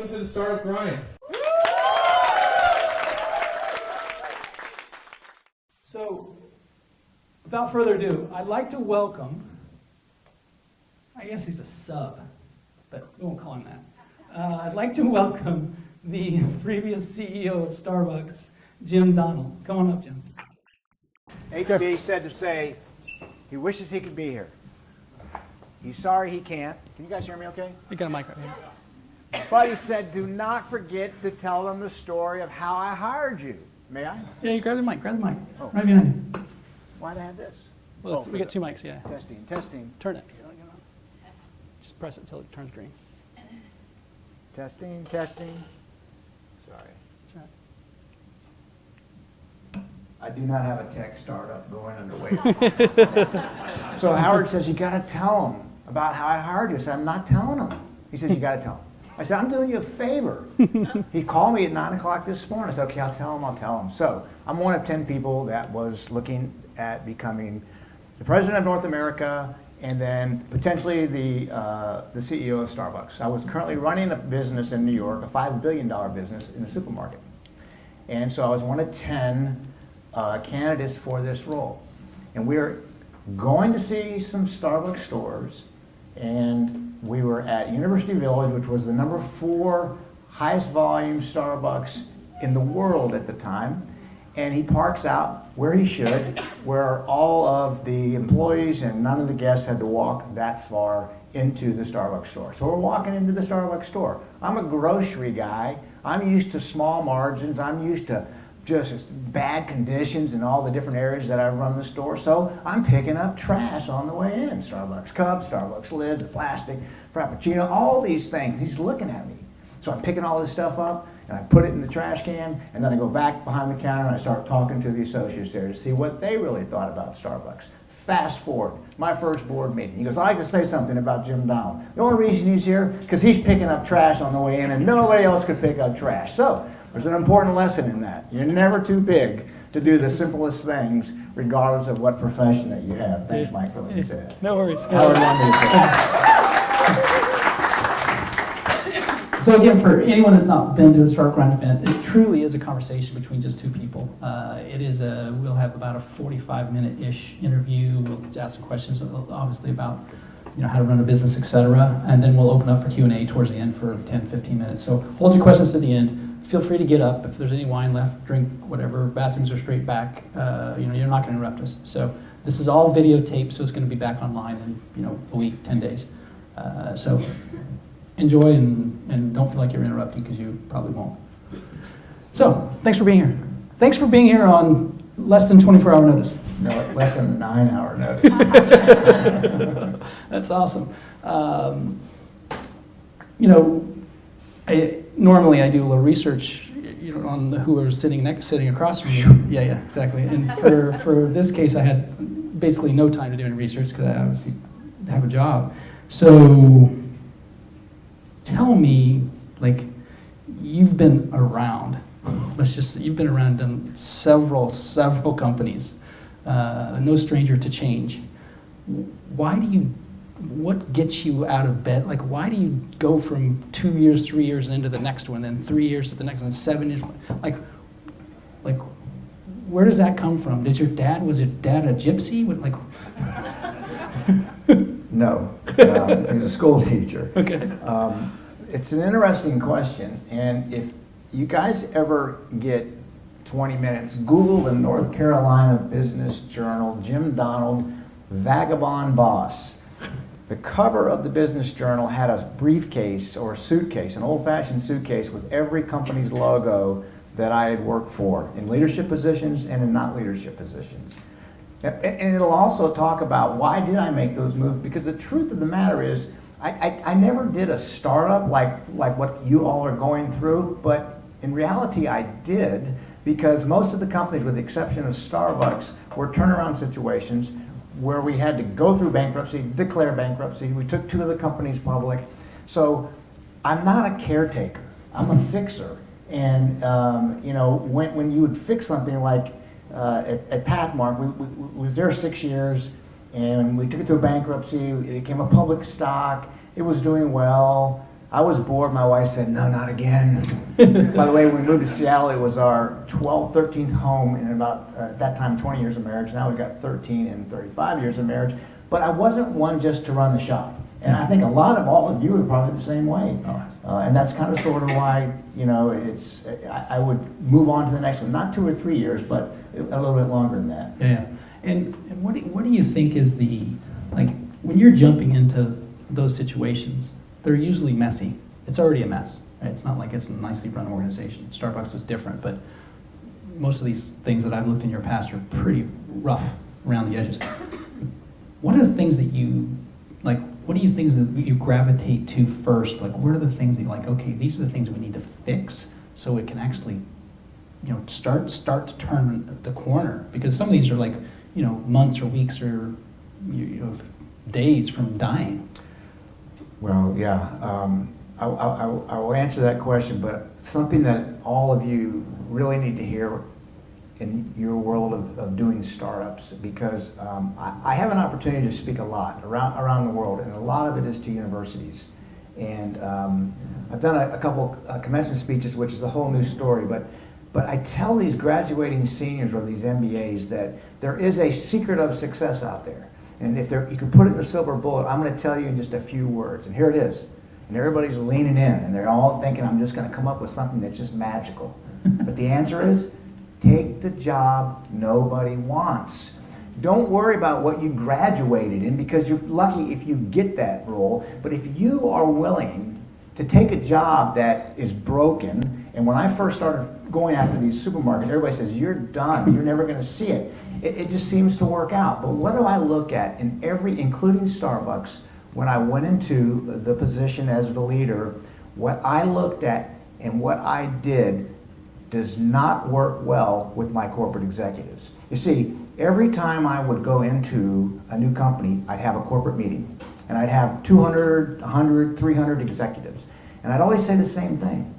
welcome to the Startup Grind. So, without further ado, I'd like to welcome, I guess he's a sub, but we won't call him that. I'd like to welcome the previous CEO of Starbucks, Jim Donald. Come on up, Jim. HB said to say he wishes he could be here. He's sorry he can't. Can you guys hear me okay? You got a mic right here. But he said, do not forget to tell them the story of how I hired you. May I? Yeah, you grab the mic, Oh. right behind you. Why'd I have this? Well, we for got the- two mics, yeah. Testing. Turn it. Just press it until it turns green. Testing. Sorry. That's right. I do not have a tech startup going underway. So Howard says, you got to tell them about how I hired you. I said, I'm not telling them. He says, you got to tell them. I said, I'm doing you a favor. He called me at 9 o'clock this morning. I said, okay, I'll tell him. So I'm one of 10 people that was looking at becoming the president of North America and then potentially the CEO of Starbucks. I was currently running a business in New York, a $5 billion business in a supermarket. And so I was one of 10 candidates for this role. And we're going to see some Starbucks stores, and we were at University Village, which was the number 4 highest volume Starbucks in the world at the time. And he parks out where he should, where all of the employees and none of the guests had to walk that far into the Starbucks store. So we're walking into the Starbucks store. I'm a grocery guy. I'm used to small margins. I'm used to just bad conditions in all the different areas that I run the store. So I'm picking up trash on the way in. Starbucks cups, Starbucks lids, the plastic, Frappuccino, all these things. He's looking at me. So I'm picking all this stuff up and I put it in the trash can, and then I go back behind the counter and I start talking to the associates there to see what they really thought about Starbucks. Fast forward, my first board meeting. He goes, I'd like to say something about Jim Donald. The only reason he's here, because he's picking up trash on the way in and nobody else could pick up trash. So there's an important lesson in that. You're never too big to do the simplest things, regardless of what profession that you have. Thanks, Mike, for letting me say that. No worries. Howard wanted me to say that. So again, for anyone that's not been to a Startup Grind event, it truly is a conversation between just two people. We'll have about a 45-minute-ish interview. We'll ask some questions, obviously, about how to run a business, etc. And then we'll open up for Q&A towards the end for 10, 15 minutes. So hold your questions to the end. Feel free to get up. If there's any wine left, drink whatever. Bathrooms are straight back. You're not going to interrupt us. So this is all videotaped, so it's going to be back online in a week, 10 days. So enjoy and don't feel like you're interrupting, because you probably won't. So thanks for being here. Thanks for being here on less than 24-hour notice. No, less than 9-hour notice. That's awesome. Normally I do a little research, on who are sitting across from you. Yeah, exactly. And for this case, I had basically no time to do any research because I obviously have a job. So tell me, you've been around. You've been around, done several companies. No stranger to change. What gets you out of bed? Why do you go from 2 years, 3 years into the next one, then 3 years to the next one, 7 years? Where does that come from? Was your dad a gypsy? No, he was a school teacher. Okay. It's an interesting question, and if you guys ever get 20 minutes, Google the North Carolina Business Journal, Jim Donald, Vagabond Boss. The cover of the Business Journal had a briefcase or suitcase, an old-fashioned suitcase with every company's logo that I had worked for, in leadership positions and in not leadership positions. And it'll also talk about why did I make those moves, because the truth of the matter is, I never did a startup like what you all are going through, but in reality I did, because most of the companies, with the exception of Starbucks, were turnaround situations where we had to go through bankruptcy, declare bankruptcy. We took 2 of the companies public. So I'm not a caretaker, I'm a fixer. And when you would fix something like at Pathmark, we was there 6 years, and we took it through bankruptcy. It became a public stock. It was doing well. I was bored. My wife said, no, not again. By the way, when we moved to Seattle, it was our 12th, 13th home in about, at that time, 20 years of marriage. Now we've got 13 and 35 years of marriage. But I wasn't one just to run the shop. And I think a lot of all of you are probably the same way. And that's kind of sort of why, I would move on to the next one. Not 2 or 3 years, but a little bit longer than that. Yeah. And what do you think is when you're jumping into those situations, they're usually messy. It's already a mess. Right? It's not like it's a nicely run organization. Starbucks was different, but most of these things that I've looked in your past are pretty rough around the edges. What are the things that you gravitate to first? Like, what are the things that you're like, okay, these are the things we need to fix so it can actually, start to turn the corner? Because some of these are like, months or weeks or days from dying. Well, yeah, I will answer that question, but something that all of you really need to hear in your world of doing startups, because I have an opportunity to speak a lot around the world, and a lot of it is to universities. And I've done a couple commencement speeches, which is a whole new story, but I tell these graduating seniors or these MBAs that there is a secret of success out there. And if you can put it in a silver bullet, I'm going to tell you in just a few words. And here it is. And everybody's leaning in, and they're all thinking I'm just going to come up with something that's just magical. But the answer is, take the job nobody wants. Don't worry about what you graduated in, because you're lucky if you get that role. But if you are willing to take a job that is broken, and when I first started going after these supermarkets, everybody says, you're done, you're never going to see it. It just seems to work out. But what do I look at in including Starbucks, when I went into the position as the leader, what I looked at and what I did does not work well with my corporate executives. You see, every time I would go into a new company, I'd have a corporate meeting, and I'd have 200, 100, 300 executives. And I'd always say the same thing.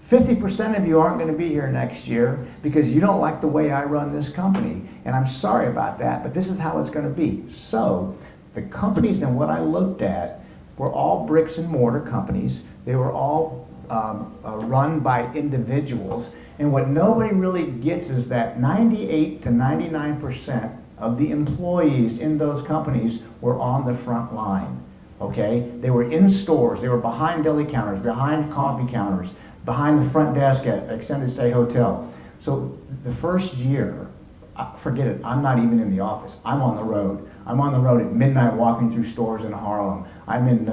50% of you aren't going to be here next year because you don't like the way I run this company. And I'm sorry about that, but this is how it's going to be. So the companies and what I looked at were all bricks and mortar companies. They were all run by individuals. And what nobody really gets is that 98 to 99% of the employees in those companies were on the front line. Okay? They were in stores. They were behind deli counters, behind coffee counters, behind the front desk at extended stay hotel. So the first year, forget it, I'm not even in the office. I'm on the road. I'm on the road at midnight walking through stores in Harlem. I'm in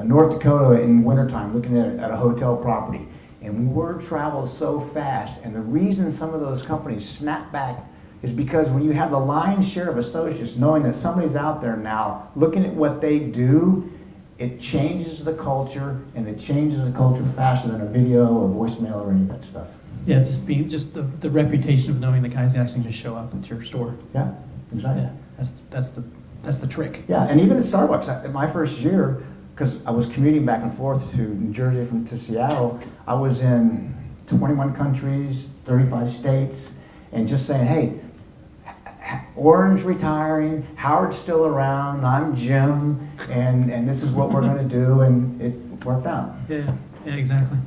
North Dakota in wintertime looking at a hotel property. And word travels so fast. And the reason some of those companies snap back is because when you have the lion's share of associates knowing that somebody's out there now looking at what they do, it changes the culture, and it changes the culture faster than a video or voicemail or any of that stuff. Yeah, just the reputation of knowing the guys who actually just show up at your store. Yeah, exactly. Yeah, that's the trick. Yeah, and even at Starbucks, my first year, because I was commuting back and forth to New Jersey to Seattle, I was in 21 countries, 35 states, and just saying, hey, Orange retiring, Howard's still around, I'm Jim, and this is what we're going to do, and it worked out. Yeah, exactly.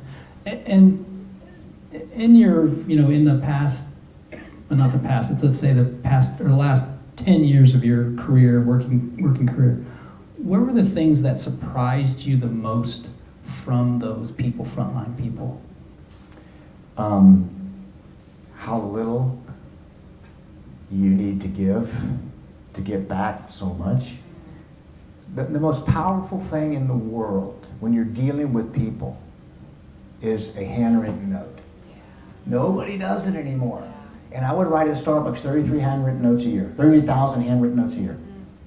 And in your, in the past, well, not the past, but let's say the past or the last 10 years of your career, working career, what were the things that surprised you the most from those people, frontline people? How little you need to give to get back so much. The most powerful thing in the world when you're dealing with people is a handwritten note. Nobody does it anymore. And I would write at Starbucks 33 handwritten notes a year, 30,000 handwritten notes a year.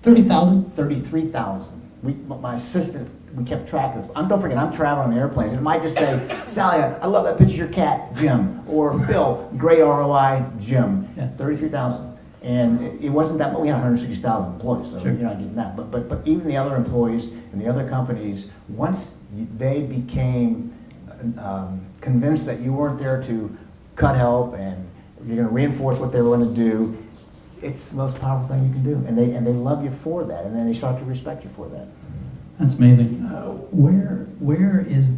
30,000? 33,000. My assistant, we kept track of this. Don't forget, I'm traveling on the airplanes. And it might just say, Sally, I love that picture of your cat, Jim. Or Bill, great ROI, Jim. Yeah. 33,000. And it wasn't that much. We had 160,000 employees, so sure. You're not getting that. But even the other employees and the other companies, once they became convinced that you weren't there to cut help and you're going to reinforce what they were going to do, it's the most powerful thing you can do. And they love you for that, and then they start to respect you for that. That's amazing. Where is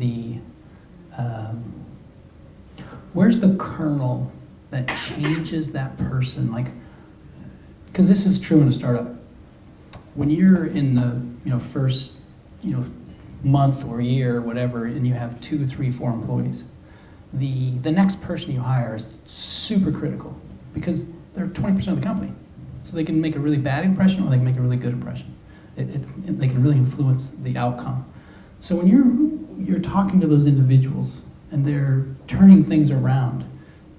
where's the kernel that changes that person? Like, because this is true in a startup. When you're in the first month or year or whatever, and you have 2, 3, 4 employees, the next person you hire is super critical because they're 20% of the company. So they can make a really bad impression or they can make a really good impression. They can really influence the outcome. So when you're talking to those individuals and they're turning things around,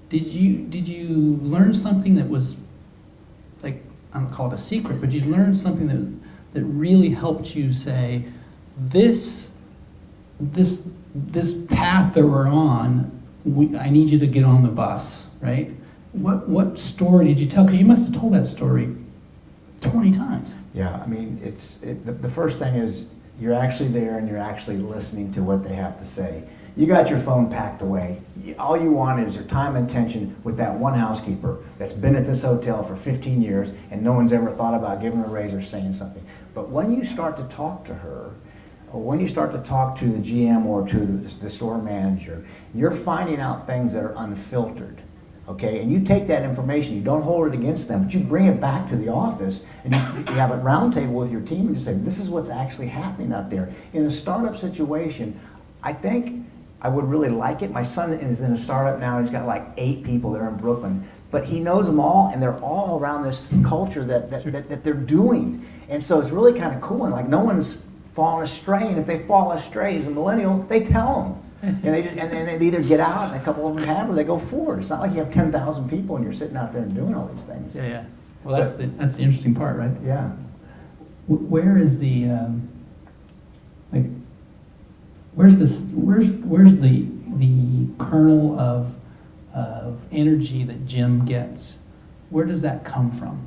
did you learn something that was, like, I don't call it a secret, but you learned something that really helped you say, this path that we're on, I need you to get on the bus, right? What story did you tell? Because you must have told that story 20 times. Yeah, I mean, the first thing is you're actually there and you're actually listening to what they have to say. You got your phone packed away. All you want is your time and attention with that one housekeeper that's been at this hotel for 15 years and no one's ever thought about giving her a raise or saying something. But when you start to talk to her, or when you start to talk to the GM or to the store manager, you're finding out things that are unfiltered. Okay, and you take that information, you don't hold it against them, but you bring it back to the office and you have a roundtable with your team and you say, this is what's actually happening out there. In a startup situation, I think I would really like it. My son is in a startup now, he's got like 8 people there in Brooklyn, but he knows them all and they're all around this culture that they're doing. And so it's really kind of cool and like no one's falling astray, and if they fall astray as a millennial, they tell them. And they either get out, and a couple of them have, or they go forward. It's not like you have 10,000 people and you're sitting out there and doing all these things. Yeah. Well, that's the interesting part, right? Yeah. Where is the where's the kernel of energy that Jim gets? Where does that come from?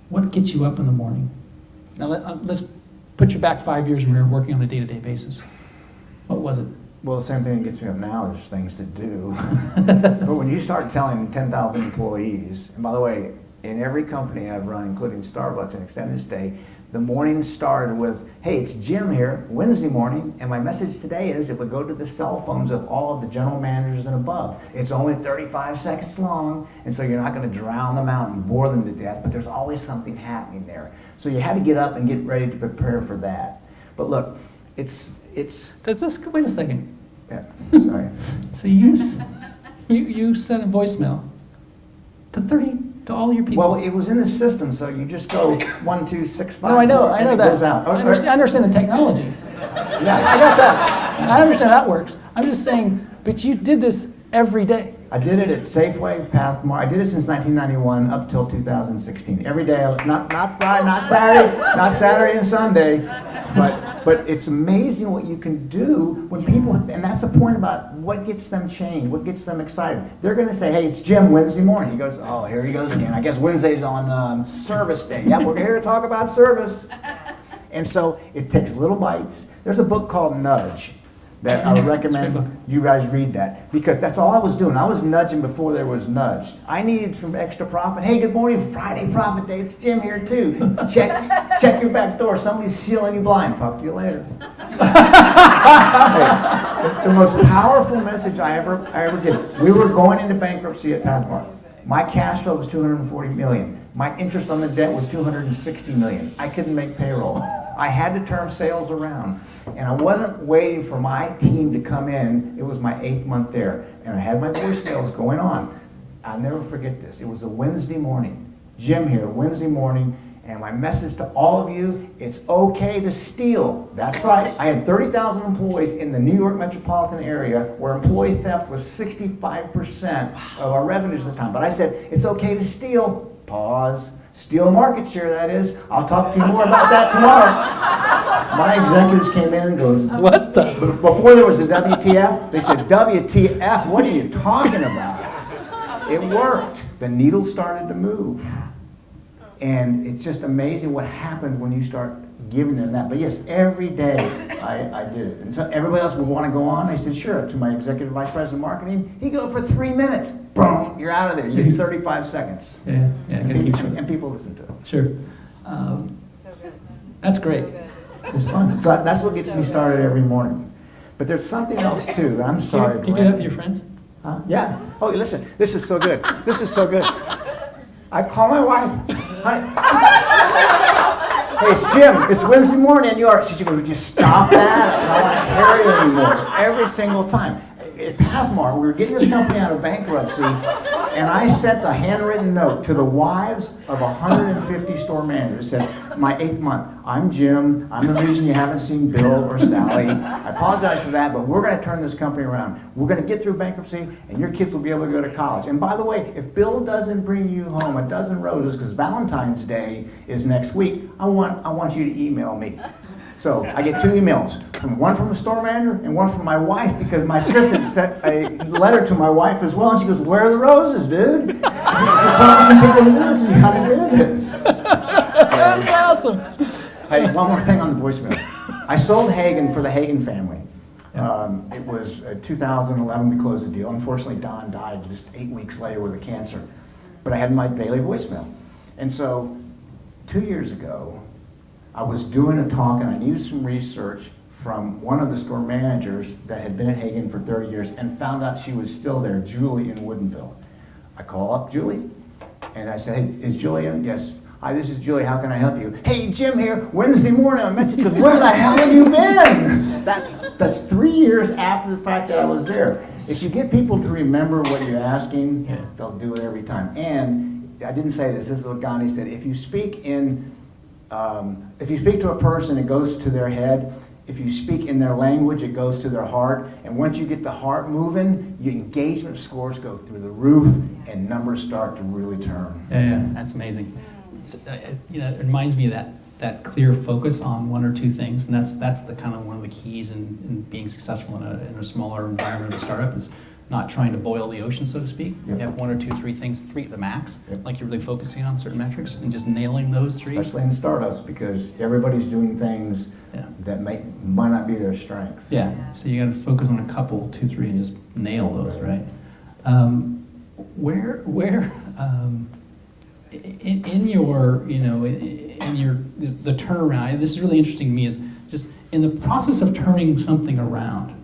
What gets you up in the morning? Now let's put you back 5 years when we were working on a day-to-day basis. What was it? Well, the same thing that gets me up now is things to do. But when you start telling 10,000 employees, and by the way, in every company I've run, including Starbucks and Extended Stay, the morning started with, hey, it's Jim here, Wednesday morning, and my message today is it would go to the cell phones of all of the general managers and above. It's only 35 seconds long, and so you're not going to drown them out and bore them to death, but there's always something happening there. So you had to get up and get ready to prepare for that. But look, it's wait a second. Yeah, sorry. So you sent a voicemail to all your people. Well, it was in the system, so you just go 1, 2, 6, 5. No, I know 4, that. and it goes out. I understand the technology. Yeah, I got that. I understand how that works. I'm just saying, but you did this every day. I did it at Safeway, Pathmark. I did it since 1991 up till 2016. Every day, not Friday, not Saturday and Sunday, but it's amazing what you can do when people, and that's the point about what gets them changed, what gets them excited. They're going to say, hey, it's Jim Wednesday morning. He goes, oh, here he goes again. I guess Wednesday's on service day. Yeah, we're here to talk about service. And so it takes little bites. There's a book called Nudge that I would recommend you guys read that, because that's all I was doing. I was nudging before there was nudge. I needed some extra profit. Hey, good morning, Friday profit day. It's Jim here too. Check your back door. Somebody's sealing you blind. Talk to you later. Hey, the most powerful message I ever did. We were going into bankruptcy at Pathmark. My cash flow was $240 million. My interest on the debt was $260 million. I couldn't make payroll. I had to turn sales around. And I wasn't waiting for my team to come in. It was my 8th month there. And I had my voicemails going on. I'll never forget this. It was a Wednesday morning. Jim here, Wednesday morning. And my message to all of you, it's okay to steal. That's right. I had 30,000 employees in the New York metropolitan area where employee theft was 65% of our revenues at the time. But I said, it's okay to steal. Pause. Steal market share, that is. I'll talk to you more about that tomorrow. My executives came in and goes, what the? Before there was a WTF, they said, WTF, what are you talking about? It worked. The needle started to move. And it's just amazing what happens when you start giving them that. But yes, every day I did it. And so everybody else would want to go on. I said, sure, to my executive vice president of marketing. He'd go for 3 minutes. Boom, you're out of there. You get 35 seconds. Yeah, gotta keep short. And people listen to it. Sure. So good. That's great. It's fun. So that's what gets me started every morning. But there's something else too. I'm sorry. Do you do that with your friends? Huh? Yeah. Oh, listen, this is so good. This is so good. I call my wife. Honey. Hey, it's Jim. It's Wednesday morning and you are. She goes, would you stop that? I don't want to hear you anymore. Every single time. At Pathmark, we were getting this company out of bankruptcy, and I sent a handwritten note to the wives of 150 store managers. It said, my 8th month, I'm Jim. I'm the reason you haven't seen Bill or Sally. I apologize for that, but we're going to turn this company around. We're going to get through bankruptcy, and your kids will be able to go to college. And by the way, if Bill doesn't bring you home a dozen roses, because Valentine's Day is next week, I want you to email me. So I get 2 emails, one from a store manager and one from my wife, because my assistant sent a letter to my wife as well, and she goes, where are the roses, dude? If you're promising people to do this, you gotta do this. That's awesome. Hey, one more thing on the voicemail. I sold Hagen for the Hagen family. It was 2011 we closed the deal. Unfortunately, Don died just 8 weeks later with a cancer. But I had my daily voicemail. And so 2 years ago, I was doing a talk and I needed some research from one of the store managers that had been at Hagen for 30 years and found out she was still there, Julie in Woodinville. I call up Julie and I said, hey, is Julie in? Yes. Hi, this is Julie, how can I help you? Hey, Jim here, Wednesday morning, I messaged you, where the hell have you been? That's 3 years after the fact that I was there. If you get people to remember what you're asking, they'll do it every time. And I didn't say this is what Gandhi said, if you speak to a person, it goes to their head. If you speak in their language, it goes to their heart. And once you get the heart moving, your engagement scores go through the roof, and numbers start to really turn. Yeah, that's amazing. It's, it reminds me of that clear focus on 1 or 2 things, and that's the kind of one of the keys in being successful in a smaller environment of a startup is not trying to boil the ocean, so to speak. Yep. You have 1 or 2, 3 things, 3 at the max, Yep. like you're really focusing on certain metrics and just nailing those 3. Especially in startups, because everybody's doing things that might not be their strength. Yeah, so you got to focus on a couple, 2, 3, and just nail those, right? In your, the turnaround, this is really interesting to me, is just in the process of turning something around,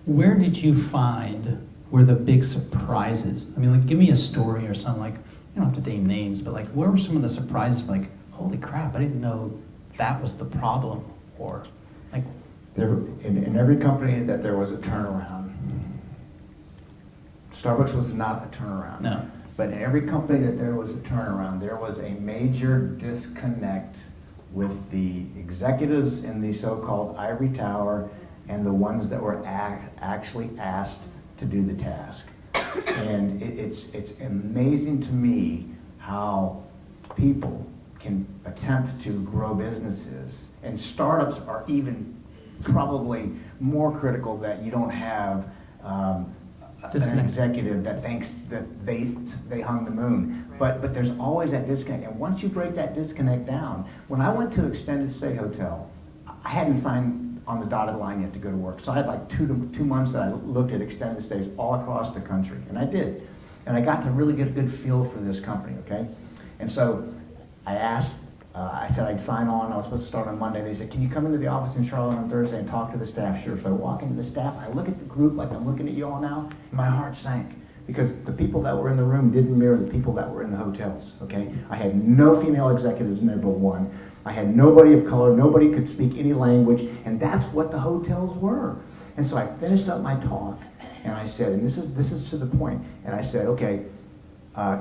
where did you find were the big surprises? I mean, like, give me a story or something, like, you don't have to name names, but like, where were some of the surprises, like, holy crap, I didn't know that was the problem, or like... In every company that there was a turnaround. Starbucks was not a turnaround. No. But in every company that there was a turnaround, there was a major disconnect with the executives in the so-called ivory tower and the ones that were actually asked to do the task. And it's amazing to me how people can attempt to grow businesses, and startups are even probably more critical, that you don't have an executive that thinks that they hung the moon. But there's always that disconnect, and once you break that disconnect down, when I went to Extended Stay Hotel, I hadn't signed on the dotted line yet to go to work. So I had like 2 months that I looked at extended stays all across the country, and I did. And I got to really get a good feel for this company, okay? And so I asked, I said I'd sign on, I was supposed to start on Monday. They said, can you come into the office in Charlotte on Thursday and talk to the staff? Sure. So I walk into the staff, I look at the group like I'm looking at you all now, and my heart sank. Because the people that were in the room didn't mirror the people that were in the hotels, okay? I had no female executives in there but one. I had nobody of color, nobody could speak any language, and that's what the hotels were. And so I finished up my talk, and I said, and this is to the point, and I said, okay,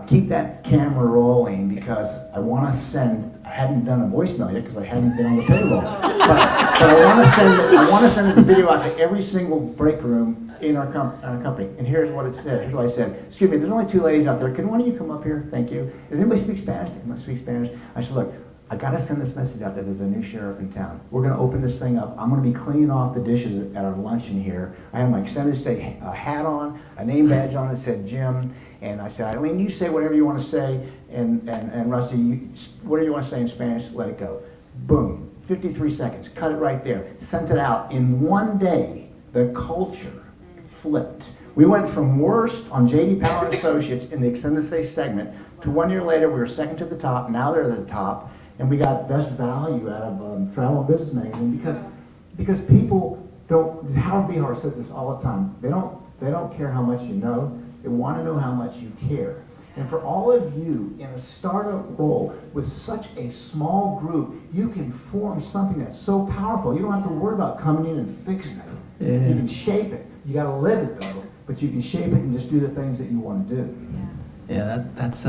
keep that camera rolling, because I want to send, I hadn't done a voicemail yet because I hadn't been on the payroll, but I want to send this video out to every single break room in our company. And here's what it said. Here's what I said. Excuse me, there's only 2 ladies out there. Can one of you come up here? Thank you. Does anybody speak Spanish? They must speak Spanish. I said, look, I got to send this message out that there's a new sheriff in town. We're going to open this thing up. I'm going to be cleaning off the dishes at our luncheon here. I have my Extended Stay hat on, a name badge on that said Jim. And I said, Eileen, you say whatever you want to say, and Rusty, whatever you want to say in Spanish, let it go. Boom, 53 seconds, cut it right there. Sent it out. In one day, the culture flipped. We went from worst on J.D. Power and Associates in the Extended Stay segment to 1 year later, we were second to the top. Now they're at the top. And we got best value out of Travel and Business Magazine because people don't, Howard B. Hart says this all the time, they don't care how much you know, they want to know how much you care. And for all of you in a startup role with such a small group, you can form something that's so powerful. You don't have to worry about coming in and fixing it. Yeah. You can shape it. You got to live it though, but you can shape it and just do the things that you want to do. Yeah, that's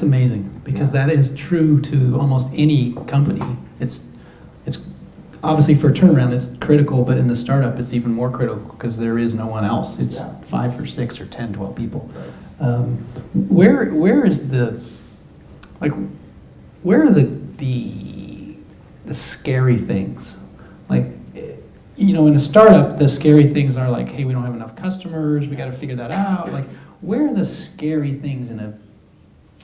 amazing, because that is true to almost any company. It's obviously for a turnaround it's critical, but in the startup it's even more critical because there is no one else. It's 5 or 6 or 10, 12 people. Where is the, like, where are the scary things? Like, you know, in a startup, the scary things are like, hey, we don't have enough customers, we got to figure that out. Like, where are the scary things in a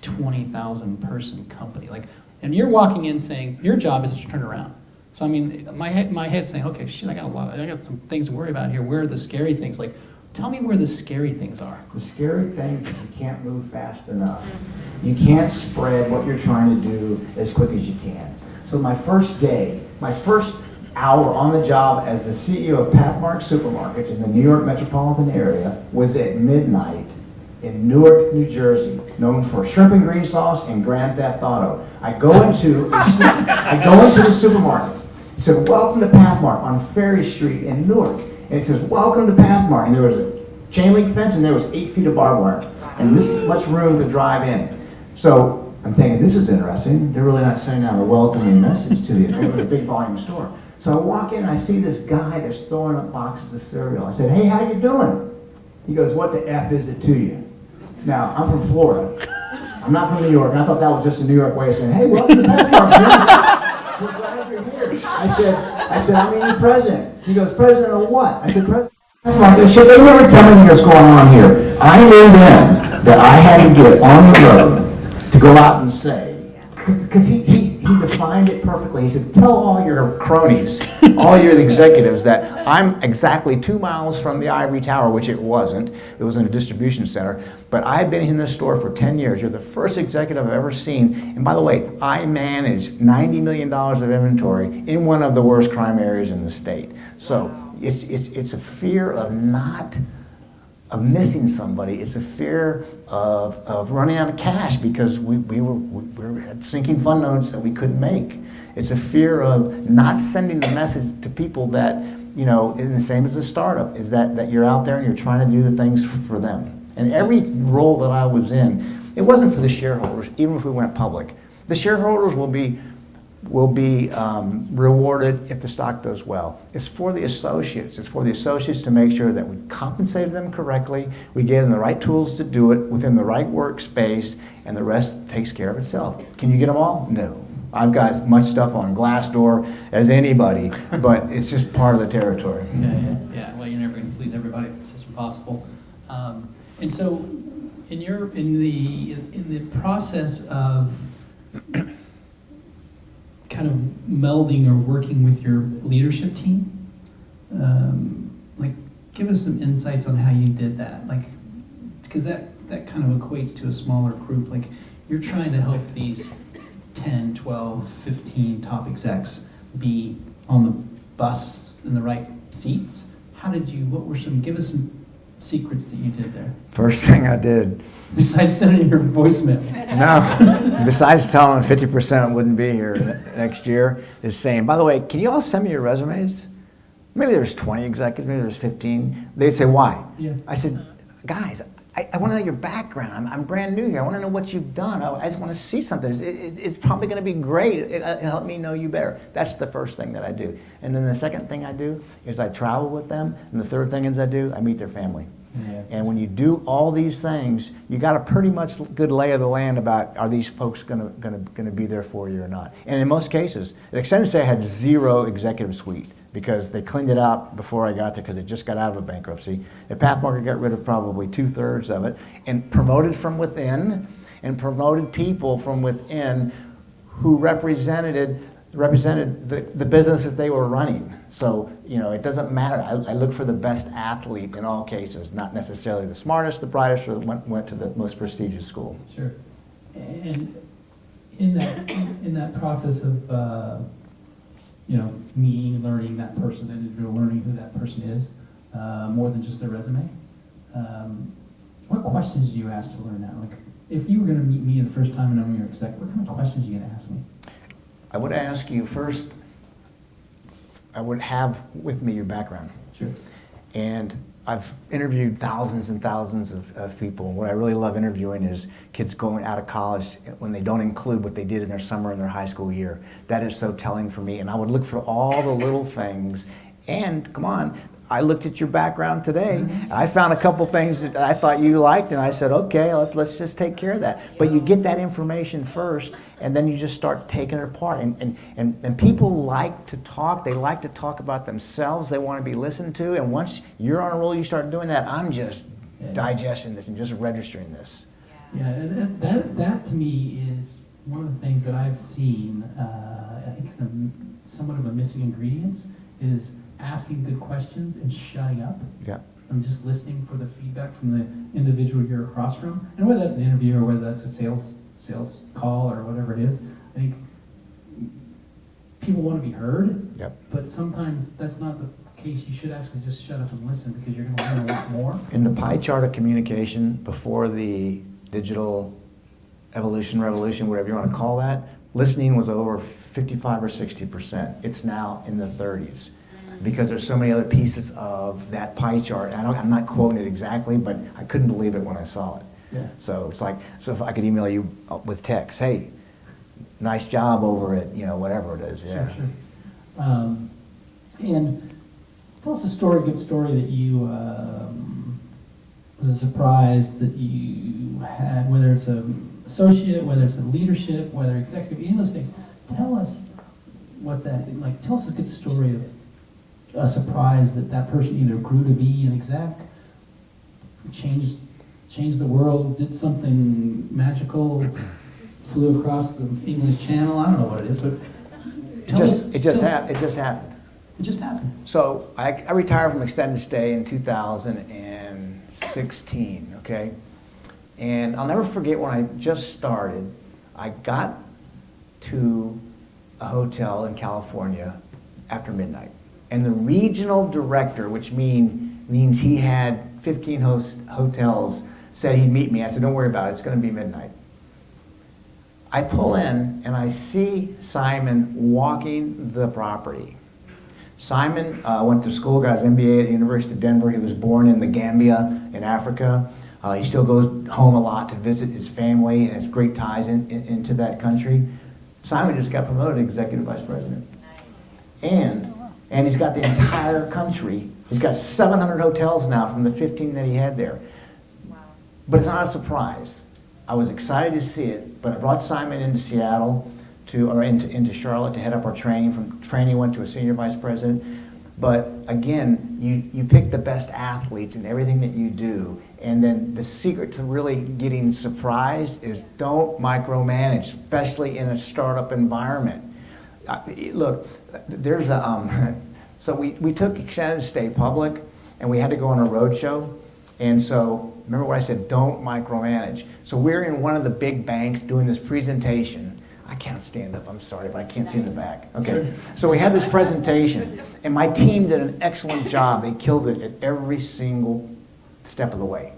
20,000 person company? Like, and you're walking in saying your job is to turn around. So I mean, my head's saying, okay, shit, I got some things to worry about here. Where are the scary things? Like, tell me where the scary things are. The scary things is you can't move fast enough. You can't spread what you're trying to do as quick as you can. So my first day, my first hour on the job as the CEO of Pathmark Supermarkets in the New York metropolitan area was at midnight in Newark, New Jersey, known for shrimp and green sauce and Grand Theft Auto. I go into the supermarket. It said, welcome to Pathmark on Ferry Street in Newark. And it says, welcome to Pathmark. And there was a chain link fence and there was 8 feet of barbed wire. And this much room to drive in. So I'm thinking, this is interesting. They're really not sending out a welcoming message to the, it was a big volume store. So I walk in and I see this guy that's throwing up boxes of cereal. I said, hey, how you doing? He goes, what the F is it to you? Now, I'm from Florida. I'm not from New York. And I thought that was just a New York way of saying, hey, welcome to Pathmark. We're glad you're here. I said, I'm your president. He goes, president of what? I said, president of Pathmark. Should they ever tell me what's going on here? I knew then that I had to get on the road to go out and say, because he defined it perfectly. He said, tell all your cronies, all your executives that I'm exactly 2 miles from the ivory tower, which it wasn't. It was in a distribution center. But I've been in this store for 10 years. You're the first executive I've ever seen. And by the way, I manage $90 million of inventory in one of the worst crime areas in the state. So it's a fear of missing somebody. It's a fear of running out of cash because we had sinking fund notes that we couldn't make. It's a fear of not sending the message to people that, you know, in the same as a startup, is that you're out there and you're trying to do the things for them. And every role that I was in, it wasn't for the shareholders, even if we went public. The shareholders will be rewarded if the stock does well. It's for the associates. It's for the associates to make sure that we compensated them correctly, we gave them the right tools to do it within the right workspace, and the rest takes care of itself. Can you get them all? No. I've got as much stuff on Glassdoor as anybody, but it's just part of the territory. Yeah. Well, you're never going to please everybody. It's just impossible. And so, in the process of kind of melding or working with your leadership team, like, give us some insights on how you did that. Like, because that kind of equates to a smaller group. Like, you're trying to help these 10, 12, 15 top execs be on the bus in the right seats. Give us some secrets that you did there? First thing I did, besides sending your voicemail. No, besides telling them 50% wouldn't be here next year, is saying, by the way, can you all send me your resumes? Maybe there's 20 executives, maybe there's 15. They'd say, why? Yeah. I said, guys, I want to know your background. I'm brand new here. I want to know what you've done. I just want to see something. It's probably going to be great. It'll help me know you better. That's the first thing that I do. And then the second thing I do is I travel with them. And the third thing is I meet their family. Yes. And when you do all these things, you got a pretty much good lay of the land about, are these folks going to be there for you or not? And in most cases, the extended stay had 0 executive suite, because they cleaned it out before I got there because it just got out of a bankruptcy. At Pathmark, got rid of probably 2/3 of it and promoted from within, and promoted people from within who represented the businesses they were running. So, you know, it doesn't matter. I look for the best athlete in all cases, not necessarily the smartest, the brightest, or went to the most prestigious school. Sure. And in that process of me learning that person, and individual learning who that person is, more than just their resume, what questions do you ask to learn that? Like, if you were going to meet me the first time and I'm your executive, what kind of questions are you going to ask me? I would ask you first, I would have with me your background. Sure. And I've interviewed thousands and thousands of people. And what I really love interviewing is kids going out of college when they don't include what they did in their summer and their high school year. That is so telling for me. And I would look for all the little things. And come on, I looked at your background today. I found a couple things that I thought you liked, and I said, okay, let's just take care of that. But you get that information first, and then you just start taking it apart. And people like to talk. They like to talk about themselves. They want to be listened to. And once you're on a roll, you start doing that. I'm just digesting this and just registering this. Yeah, and that to me is one of the things that I've seen, I think it's somewhat of a missing ingredient, is asking good questions and shutting up. Yeah. And just listening for the feedback from the individual you're across from. And whether that's an interview or whether that's a sales call or whatever it is, I think people want to be heard. Yep. But sometimes that's not the case. You should actually just shut up and listen, because you're going to learn a lot more. In the pie chart of communication before the digital revolution, whatever you want to call that, listening was over 55 or 60%. It's now in the 30s. Because there's so many other pieces of that pie chart. I'm not quoting it exactly, but I couldn't believe it when I saw it. Yeah. So it's like, so if I could email you with text, hey, nice job over at, whatever it is. Yeah. Sure. And tell us a good story that you was a surprise that you had, whether it's an associate, whether it's a leadership, whether executive, any of those things. Tell us tell us a good story of a surprise that person either grew to be an exec, changed the world, did something magical, flew across the English Channel. I don't know what it is, but it just happened. It just happened. So I retired from extended stay in 2016, okay? And I'll never forget when I just started, I got to a hotel in California after midnight. And the regional director, which means he had 15 hotels, said he'd meet me. I said, don't worry about it, it's going to be midnight. I pull in and I see Simon walking the property. Simon went to school, got his MBA at the University of Denver. He was born in the Gambia in Africa. He still goes home a lot to visit his family and has great ties into that country. Simon just got promoted to executive vice president. Nice. And he's got the entire country. He's got 700 hotels now from the 15 that he had there. Wow. But it's not a surprise. I was excited to see it, but I brought Simon into Seattle, into Charlotte to head up our training. From training, went to a senior vice president. But again, you pick the best athletes in everything that you do. And then the secret to really getting surprised is don't micromanage, especially in a startup environment. Look, there's so we took extended stay public, and we had to go on a road show. And so remember what I said, don't micromanage. So we're in one of the big banks doing this presentation. I can't stand up, I'm sorry, but I can't see in the back. Okay, so we had this presentation, and my team did an excellent job. They killed it at every single step of the way.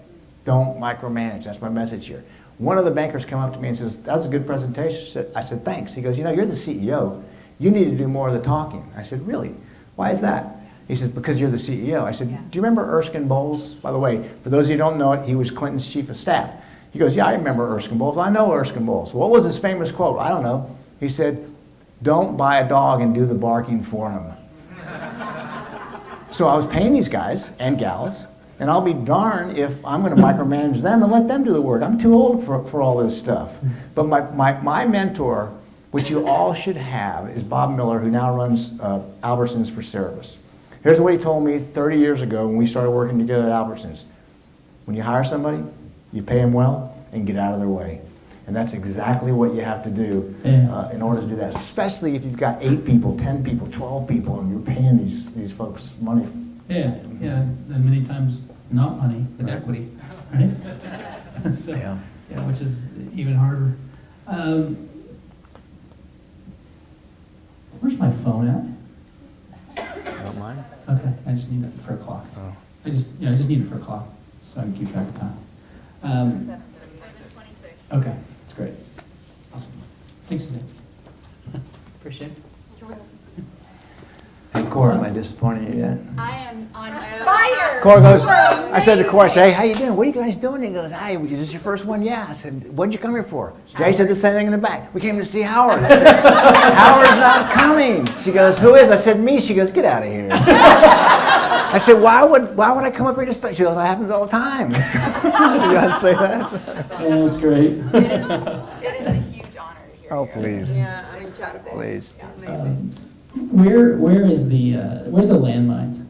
Don't micromanage, that's my message here. One of the bankers came up to me and says, that was a good presentation. I said, thanks. He goes, you're the CEO. You need to do more of the talking. I said, really? Why is that? He says, because you're the CEO. I said, do you remember Erskine Bowles? By the way, for those of you who don't know it, he was Clinton's chief of staff. He goes, yeah, I remember Erskine Bowles. I know Erskine Bowles. What was his famous quote? I don't know. He said, don't buy a dog and do the barking for him. So I was paying these guys and gals, and I'll be darned if I'm going to micromanage them and let them do the work. I'm too old for all this stuff. But my mentor, which you all should have, is Bob Miller, who now runs Albertsons for Service. Here's what he told me 30 years ago when we started working together at Albertsons. When you hire somebody, you pay them well and get out of their way. And that's exactly what you have to do in order to do that, especially if you've got 8 people, 10 people, 12 people, and you're paying these folks money. Yeah, and many times not money, but equity, right? So, Yeah. which is even harder. Where's my phone Don't mind? at? Okay, I just need it for a clock. Oh. I just need it for a clock, so I can keep track of time. 26. Okay, that's great. Awesome. Thanks, Suzanne. Appreciate it. Hey, Cora, am I disappointing you yet? I am on fire. Cora goes, I said to Cora, I said, hey, how you doing? What are you guys doing? He goes, hey, is this your first one? Yeah. I said, what'd you come here for? Jay said the same thing in the back. We came to see Howard. I said, Howard's not coming. She goes, who is? I said, me. She goes, get out of here. I said, why would I come up here to study? She goes, that happens all the time. You gotta say that? Yeah, that's great. It is a huge honor to hear Oh, you. please. Yeah, I'm excited. Please. Amazing. Where's the landmines?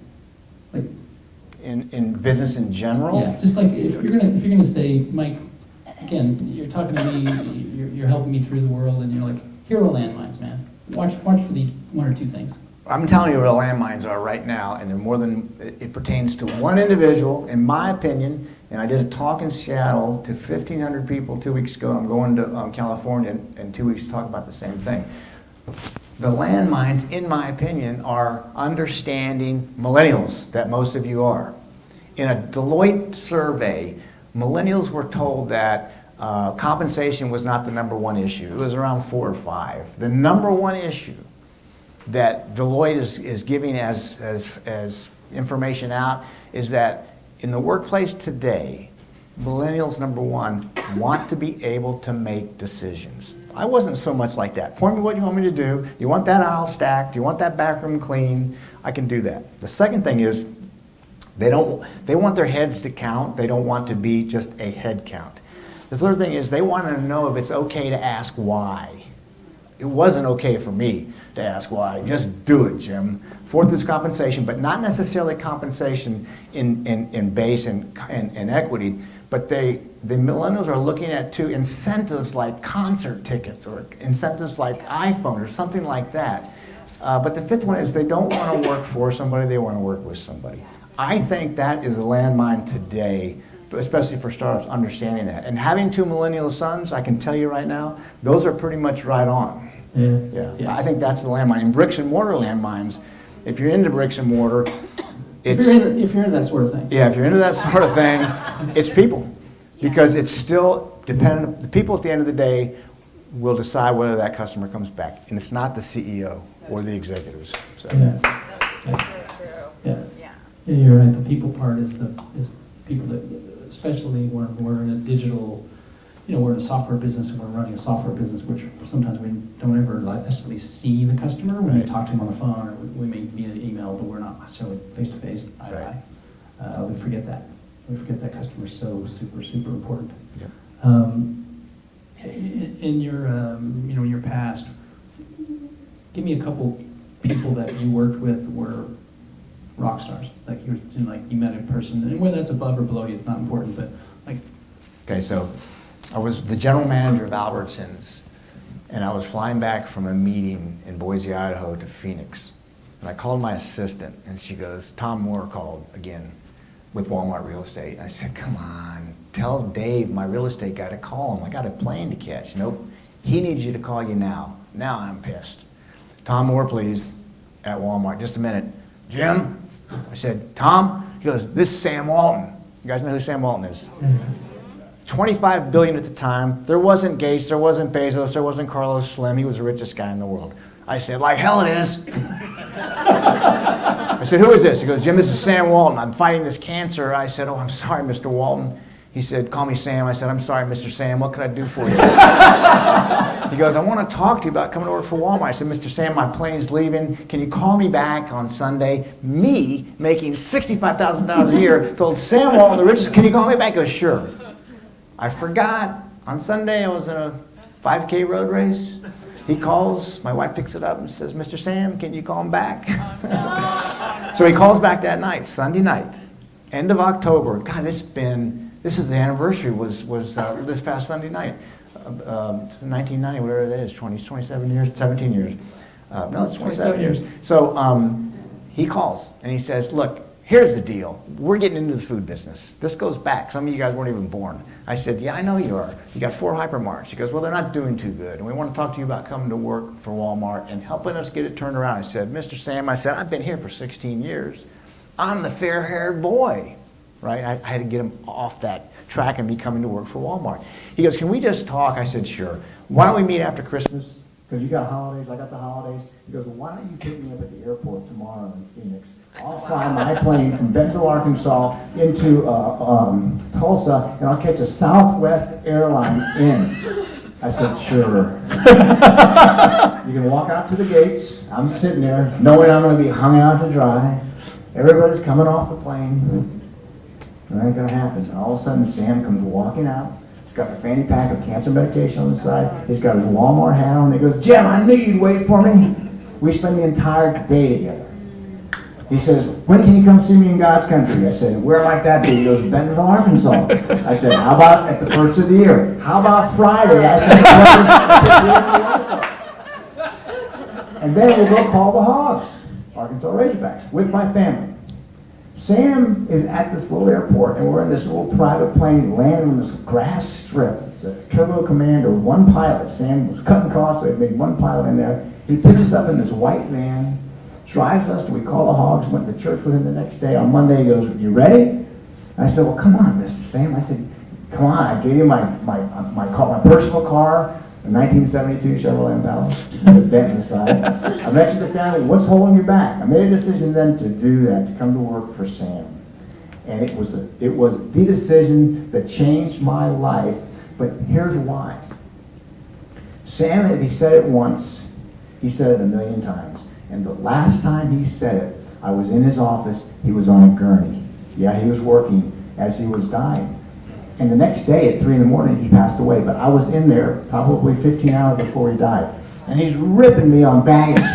Like, In business in general? yeah, just like if you're gonna say, Mike, again, you're talking to me, you're helping me through the world, and you're like, here are landmines, man. Watch for these one or two things. I'm telling you what the landmines are right now, and they're more than, it pertains to one individual, in my opinion, and I did a talk in Seattle to 1,500 people 2 weeks ago. I'm going to California in 2 weeks to talk about the same thing. The landmines, in my opinion, are understanding millennials, that most of you are. In a Deloitte survey, millennials were told that compensation was not the number one issue. It was around 4 or 5. The number one issue that Deloitte is giving as information out is that in the workplace today, millennials, number one, want to be able to make decisions. I wasn't so much like that. Point me what you want me to do. You want that aisle stacked? You want that back room clean? I can do that. The second thing is they want their heads to count. They don't want to be just a head count. The third thing is they want to know if it's okay to ask why. It wasn't okay for me to ask why. Just do it, Jim. Fourth is compensation, but not necessarily compensation in base and equity. But the millennials are looking at too incentives like concert tickets or incentives like iPhone or something like that. But the fifth one is they don't want to work for somebody, they want to work with somebody. I think that is a landmine today, especially for startups, understanding that. And having 2 millennial sons, I can tell you right now, those are pretty much right on. Yeah. I think that's the landmine. In bricks and mortar landmines, if you're into bricks and mortar, it's... If you're into that sort of thing. Yeah, if you're into that sort of thing, it's people. Because it's still dependent, the people at the end of the day will decide whether that customer comes back. And it's not the CEO or the executives. So. Yeah. That's so true. Yeah. Yeah. Yeah, you're right. The people part is people that, especially when we're in a digital, we're in a software business and we're running a software business, which sometimes we don't ever necessarily see the customer when we talk to them on the phone, or we may via email, but we're not necessarily face to face, eye to eye. We forget that. We forget that customer is so super, super important. Yep. In your, in your past, give me a couple people that you worked with were rock stars, like you met a person, and whether that's above or below you, it's not important, but like. Okay, so I was the general manager of Albertsons, and I was flying back from a meeting in Boise, Idaho to Phoenix. And I called my assistant, and she goes, Tom Moore called again with Walmart Real Estate. And I said, come on, tell Dave, my real estate guy, to call him. I got a plane to catch. Nope, he needs you to call you now. Now I'm pissed. Tom Moore, please, at Walmart. Just a minute. Jim? I said, Tom? He goes, this is Sam Walton. You guys know who Sam Walton is? $25 billion at the time. There wasn't Gates, there wasn't Bezos, there wasn't Carlos Slim. He was the richest guy in the world. I said, like hell it is. I said, who is this? He goes, Jim, this is Sam Walton. I'm fighting this cancer. I said, oh, I'm sorry, Mr. Walton. He said, call me Sam. I said, I'm sorry, Mr. Sam. What could I do for you? He goes, I want to talk to you about coming to work for Walmart. I said, Mr. Sam, my plane's leaving. Can you call me back on Sunday? Me, making $65,000 a year, told Sam Walton, the richest, can you call me back? He goes, sure. I forgot. On Sunday, I was in a 5K road race. He calls, my wife picks it up and says, Mr. Sam, can you call him back? So he calls back that night, Sunday night, end of October. God, this is the anniversary, was this past Sunday night. 1990, whatever that is, 27 years, 17 years. No, it's 27 years. So he calls and he says, look, here's the deal. We're getting into the food business. This goes back. Some of you guys weren't even born. I said, yeah, I know you are. You got 4 hypermarts. He goes, well, they're not doing too good. And we want to talk to you about coming to work for Walmart and helping us get it turned around. I said, Mr. Sam, I said, I've been here for 16 years. I'm the fair-haired boy, right? I had to get him off that track and be coming to work for Walmart. He goes, can we just talk? I said, sure. Why don't we meet after Christmas? Because you got holidays, I got the holidays. He goes, well, why don't you pick me up at the airport tomorrow in Phoenix? I'll fly my plane from Bentonville, Arkansas into Tulsa, and I'll catch a Southwest airline in. I said, sure. You can walk out to the gates. I'm sitting there, knowing I'm going to be hung out to dry. Everybody's coming off the plane. It ain't going to happen. And all of a sudden, Sam comes walking out. He's got the fanny pack of cancer medication on the side. He's got his Walmart hat on. He goes, Jim, I knew you'd wait for me. We spend the entire day together. He says, when can you come see me in God's country? I said, where might that be? He goes, Bentonville, Arkansas. I said, how about at the first of the year? How about Friday? I said, and then we'll go call the Hogs, Arkansas Razorbacks, with my family. Sam is at this little airport, and we're in this little private plane landing on this grass strip. It's a Turbo Commander, 1 pilot. Sam was cutting costs, so they made 1 pilot in there. He picks us up in this white van, drives us, we call the Hogs, went to church with him the next day. On Monday, he goes, you ready? I said, well, come on, Mr. Sam. I said, come on. I gave you my personal car, a 1972 Chevrolet Impala, with a dent in the side. I mentioned the family, what's holding you back? I made a decision then to do that, to come to work for Sam. And it was the decision that changed my life, but here's why. Sam, if he said it once, he said it 1,000,000 times. And the last time he said it, I was in his office, he was on a gurney. Yeah, he was working as he was dying. And the next day at 3 in the morning, he passed away. But I was in there probably 15 hours before he died. And he's ripping me on baggage.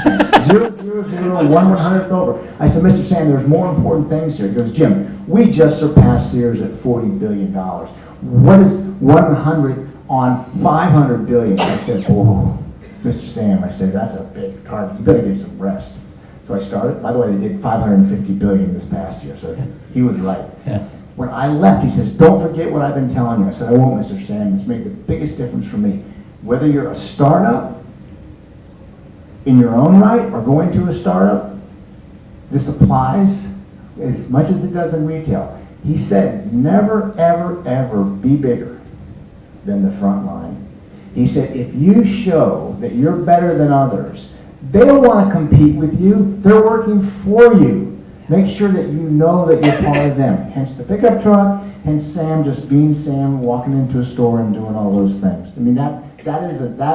0, 0, 0, 1/100th over. I said, Mr. Sam, there's more important things here. He goes, Jim, we just surpassed Sears at $40 billion. What is 1/100th on 500 billion? I said, oh, Mr. Sam, I said, that's a big target. You better get some rest. So I started. By the way, they did 550 billion this past year, so he was right. Yeah. When I left, he says, don't forget what I've been telling you. I said, I won't, Mr. Sam. It's made the biggest difference for me. Whether you're a startup in your own right or going to a startup, this applies as much as it does in retail. He said, never, ever, ever be bigger than the front line. He said, if you show that you're better than others, they don't want to compete with you. They're working for you. Make sure that you know that you're part of them. Hence the pickup truck, hence Sam just being Sam, walking into a store and doing all those things. I mean, that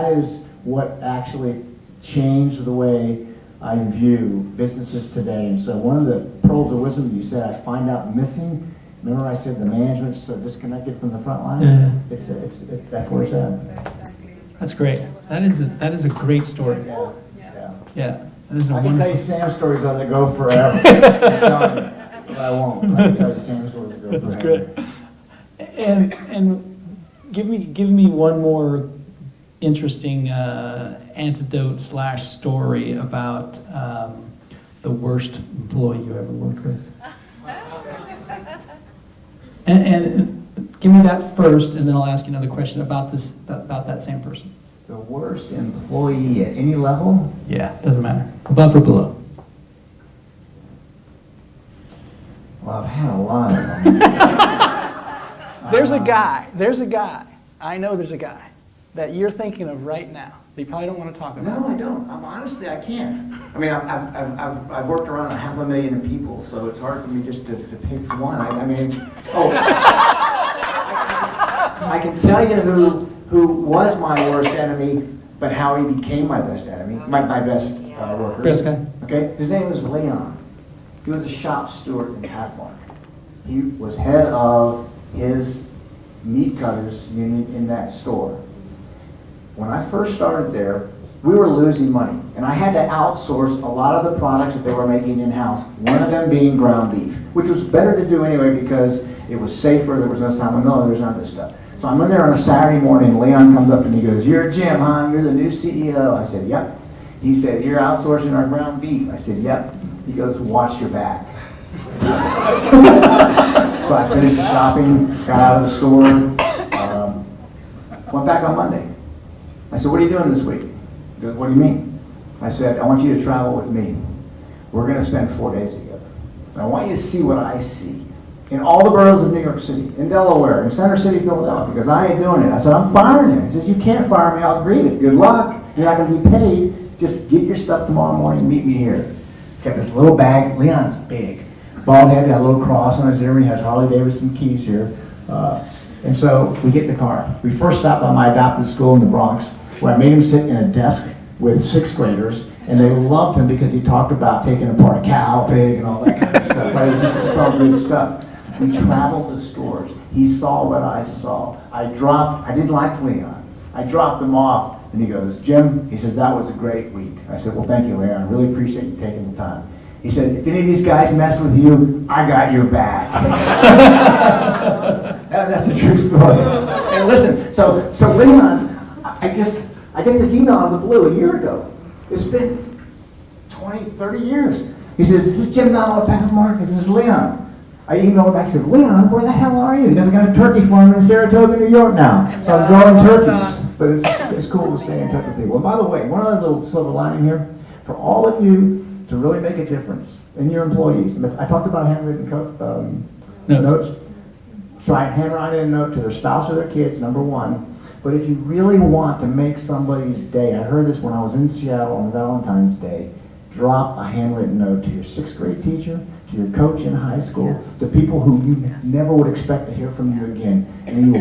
is what actually changed the way I view businesses today. And so one of the pearls of wisdom that you said I find out missing, remember I said the management's so disconnected from the front line? Yeah. It's that's where it's at. That's great. That is a great story. Yeah. Yeah. That is a I can tell you wonderful. Sam stories that go forever. I'm telling you, but I won't. I can tell you Sam stories that go forever. That's good. And give me one more interesting anecdote / story about the worst employee you ever worked with. And give me that first, and then I'll ask you another question about that same person. The worst employee at any level? Yeah, doesn't matter. Above or below. Well, I've had a lot of them. There's a guy. I know there's a guy that you're thinking of right now that you probably don't want to talk about. No, I don't. Honestly, I can't. I mean, I've worked around 500,000 people, so it's hard for me just to pick one. I can tell you who was my worst enemy, but how he became my best enemy, my best worker. Best guy. Okay, his name was Leon. He was a shop steward in Pathmark. He was head of his meat cutters union in that store. When I first started there, we were losing money, and I had to outsource a lot of the products that they were making in-house, one of them being ground beef, which was better to do anyway because it was safer, there was no salmonella, there's none of this stuff. So I'm in there on a Saturday morning, Leon comes up and he goes, you're Jim, huh? You're the new CEO. I said, yep. He said, you're outsourcing our ground beef. I said, yep. He goes, watch your back. So I finished shopping, got out of the store, went back on Monday. I said, what are you doing this week? He goes, what do you mean? I said, I want you to travel with me. We're going to spend 4 days together. And I want you to see what I see in all the boroughs of New York City, in Delaware, in Center City, Philadelphia, because I ain't doing it. I said, I'm firing you. He says, you can't fire me, I'll grieve it. Good luck. You're not going to be paid. Just get your stuff tomorrow morning and meet me here. He's got this little bag. Leon's big. Bald head, got a little cross on his ear. He has Harley Davidson keys here. And so we get in the car. We first stopped by my adopted school in the Bronx, where I made him sit in a desk with 6th graders, and they loved him because he talked about taking apart a cow, pig, and all that kind of stuff. Right? It just felt good stuff. We traveled to stores. He saw what I saw. I didn't like Leon. I dropped him off, and he goes, Jim, he says, that was a great week. I said, well, thank you, Leon. I really appreciate you taking the time. He said, if any of these guys mess with you, I got your back. That's a true story. And listen, so Leon, I get this email out of the blue a year ago. It's been 20, 30 years. He says, this is Jim Donald at Packard Market. This is Leon. I emailed him back and said, Leon, where the hell are you? He goes, I got a turkey farm in Saratoga, New York now. So I'm growing turkeys. But it's cool to stay in touch with people. And by the way, one other little silver lining here, for all of you to really make a difference in your employees. I talked about handwritten notes. Try and handwrite in a note to their spouse or their kids, number one. But if you really want to make somebody's day, I heard this when I was in Seattle on Valentine's Day, drop a handwritten note to your 6th grade teacher, to your coach in high school, to people who you never would expect to hear from you again. And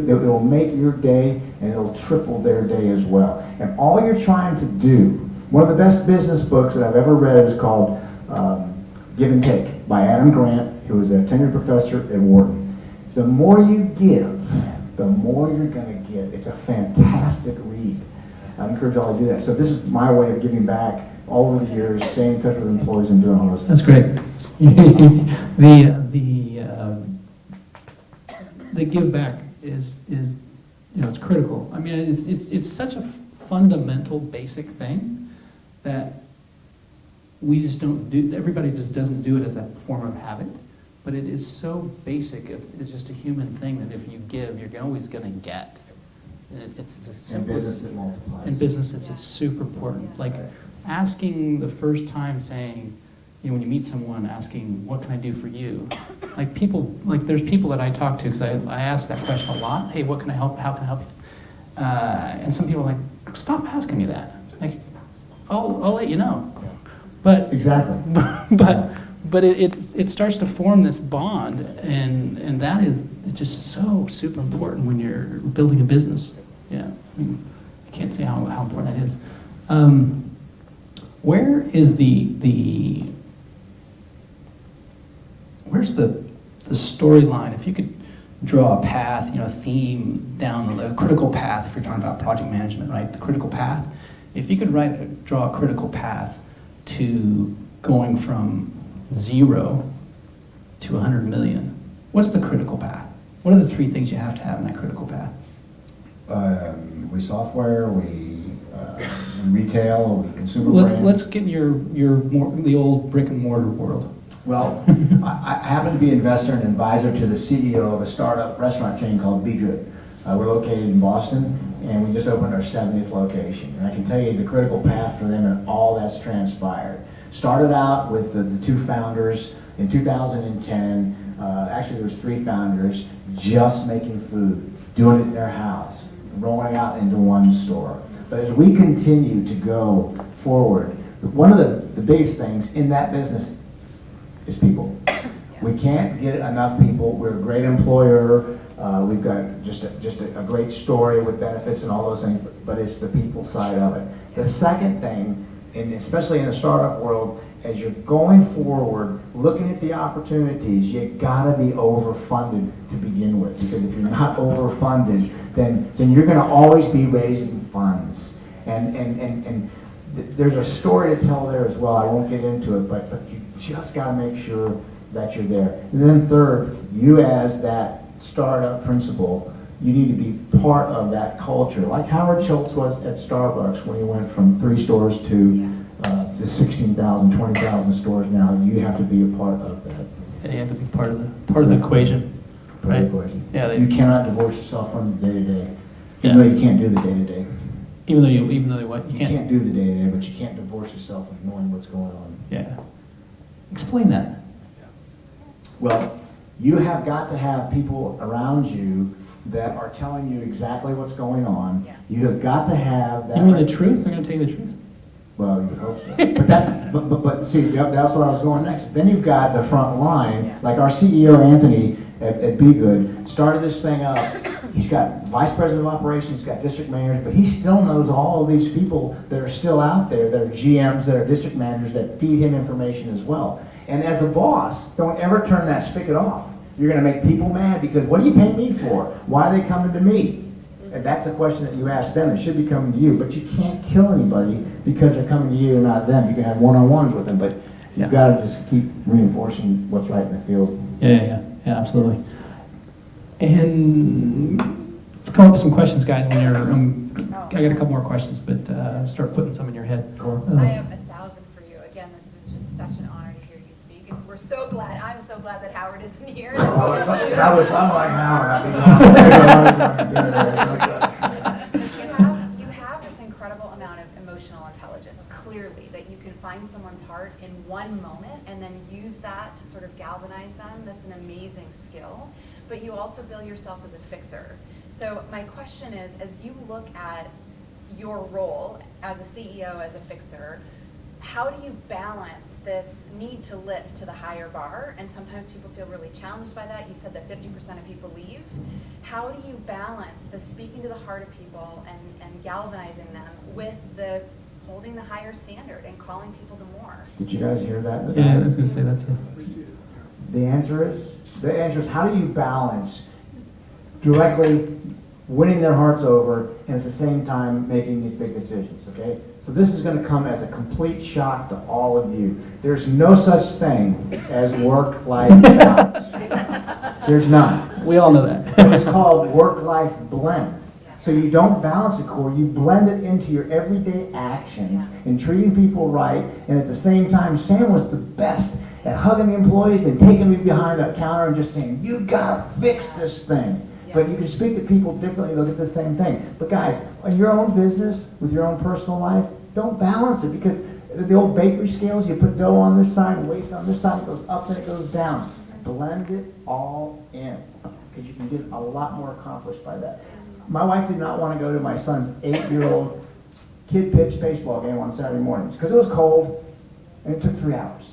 it will make your day, and it'll triple their day as well. And all you're trying to do, one of the best business books that I've ever read is called Give and Take by Adam Grant, who is a tenured professor at Wharton. The more you give, the more you're going to get. It's a fantastic read. I encourage all to do that. So this is my way of giving back all over the years, staying in touch with employees and doing all those things. That's great. The give back is it's critical. I mean, it's such a fundamental, basic thing that we just don't do. Everybody just doesn't do it as a form of habit. But it is so basic. It's just a human thing that if you give, you're always going to get. It's as simple. In business, it multiplies. In business, it's super important. Like asking the first time, saying, when you meet someone, asking, "What can I do for you?" Like there's people that I talk to because I ask that question a lot. Hey, what can I help? How can I help you? And some people are like, stop asking me that. Like, I'll let you know. But exactly. But it starts to form this bond, and that is just so super important when you're building a business. Yeah, I mean, I can't say how important that is. Where's the storyline? If you could draw a path, a theme down the critical path. If you're talking about project management, right? The critical path. If you could draw a critical path to going from 0 to 100 million. What's the critical path? What are the 3 things you have to have in that critical path? We software, we retail, we consumer brands. Let's get the old brick and mortar world. Well, I happen to be an investor and advisor to the CEO of a startup restaurant chain called Be Good. We're located in Boston, and we just opened our 70th location. And I can tell you the critical path for them and all that's transpired. Started out with the 2 founders in 2010. Actually, there was 3 founders just making food, doing it in their house, rolling out into 1 store. But as we continue to go forward, one of the biggest things in that business is people. We can't get enough people. We're a great employer. We've got just a great story with benefits and all those things, but it's the people side of it. The second thing, and especially in the startup world, as you're going forward, looking at the opportunities, you gotta be overfunded to begin with. Because if you're not overfunded, then you're gonna always be raising funds. And there's a story to tell there as well. I won't get into it, but you just gotta make sure that you're there. And then third, you as that startup principal, you need to be part of that culture. Like Howard Schultz was at Starbucks when he went from 3 stores to 16,000, 20,000 stores now. You have to be a part of that. Yeah, you have to be part of the equation, right? Yeah, You cannot divorce yourself from the day-to-day, Yeah. even though you can't do the day-to-day. even though what you You can't. can't do the day-to-day, but you can't divorce yourself from knowing what's going on. Yeah. Explain that. Well, you have got to have people around you that are telling you exactly what's going on. Yeah. You have got to have that. You mean the truth? They're going to tell you the truth? Well, you would hope so. But see, that's where I was going next. Then you've got the front line, Yeah. like our CEO, Anthony, at Be Good, started this thing up. He's got vice president of operations, he's got district managers, but he still knows all of these people that are still out there, that are GMs, that are district managers, that feed him information as well. And as a boss, don't ever turn that spigot off. You're going to make people mad because what do you pay me for? Why are they coming to me? And that's a question that you ask them. It should be coming to you, but you can't kill anybody because they're coming to you and not them. You can have one-on-ones with them, but Yeah. you've got to just keep reinforcing what's right in the field. Yeah, absolutely. And come up with some questions, guys, when you're, I got a couple more questions, but start putting some in your head. I have 1,000 for you. Again, this is just such an honor to hear you speak. And I'm so glad that Howard isn't here. I'm like Howard. You have this incredible amount of emotional intelligence, clearly, that you can find someone's heart in one moment and then use that to sort of galvanize them. That's an amazing skill. But you also bill yourself as a fixer. So my question is, as you look at your role as a CEO, as a fixer, how do you balance this need to lift to the higher bar? And sometimes people feel really challenged by that. You said that 50% of people leave. How do you balance the speaking to the heart of people and galvanizing them with the holding the higher standard and calling people to more? Did you guys hear that? Yeah, I was going to say that's a... The answer is how do you balance directly winning their hearts over and at the same time making these big decisions, okay? So this is going to come as a complete shock to all of you. There's no such thing as work-life balance. There's none. We all know that. And it's called work-life blend. So you don't balance the core, you blend it into your everyday actions and treating people right, and at the same time, Sam was the best at hugging the employees and taking me behind a counter and just saying, you gotta fix this thing. But you can speak to people differently, they'll get the same thing. But guys, in your own business, with your own personal life, don't balance it because the old bakery scales, you put dough on this side, weights on this side, it goes up and it goes down. Blend it all in because you can get a lot more accomplished by that. My wife did not want to go to my son's 8-year-old kid pitch baseball game on Saturday mornings because it was cold and it took 3 hours.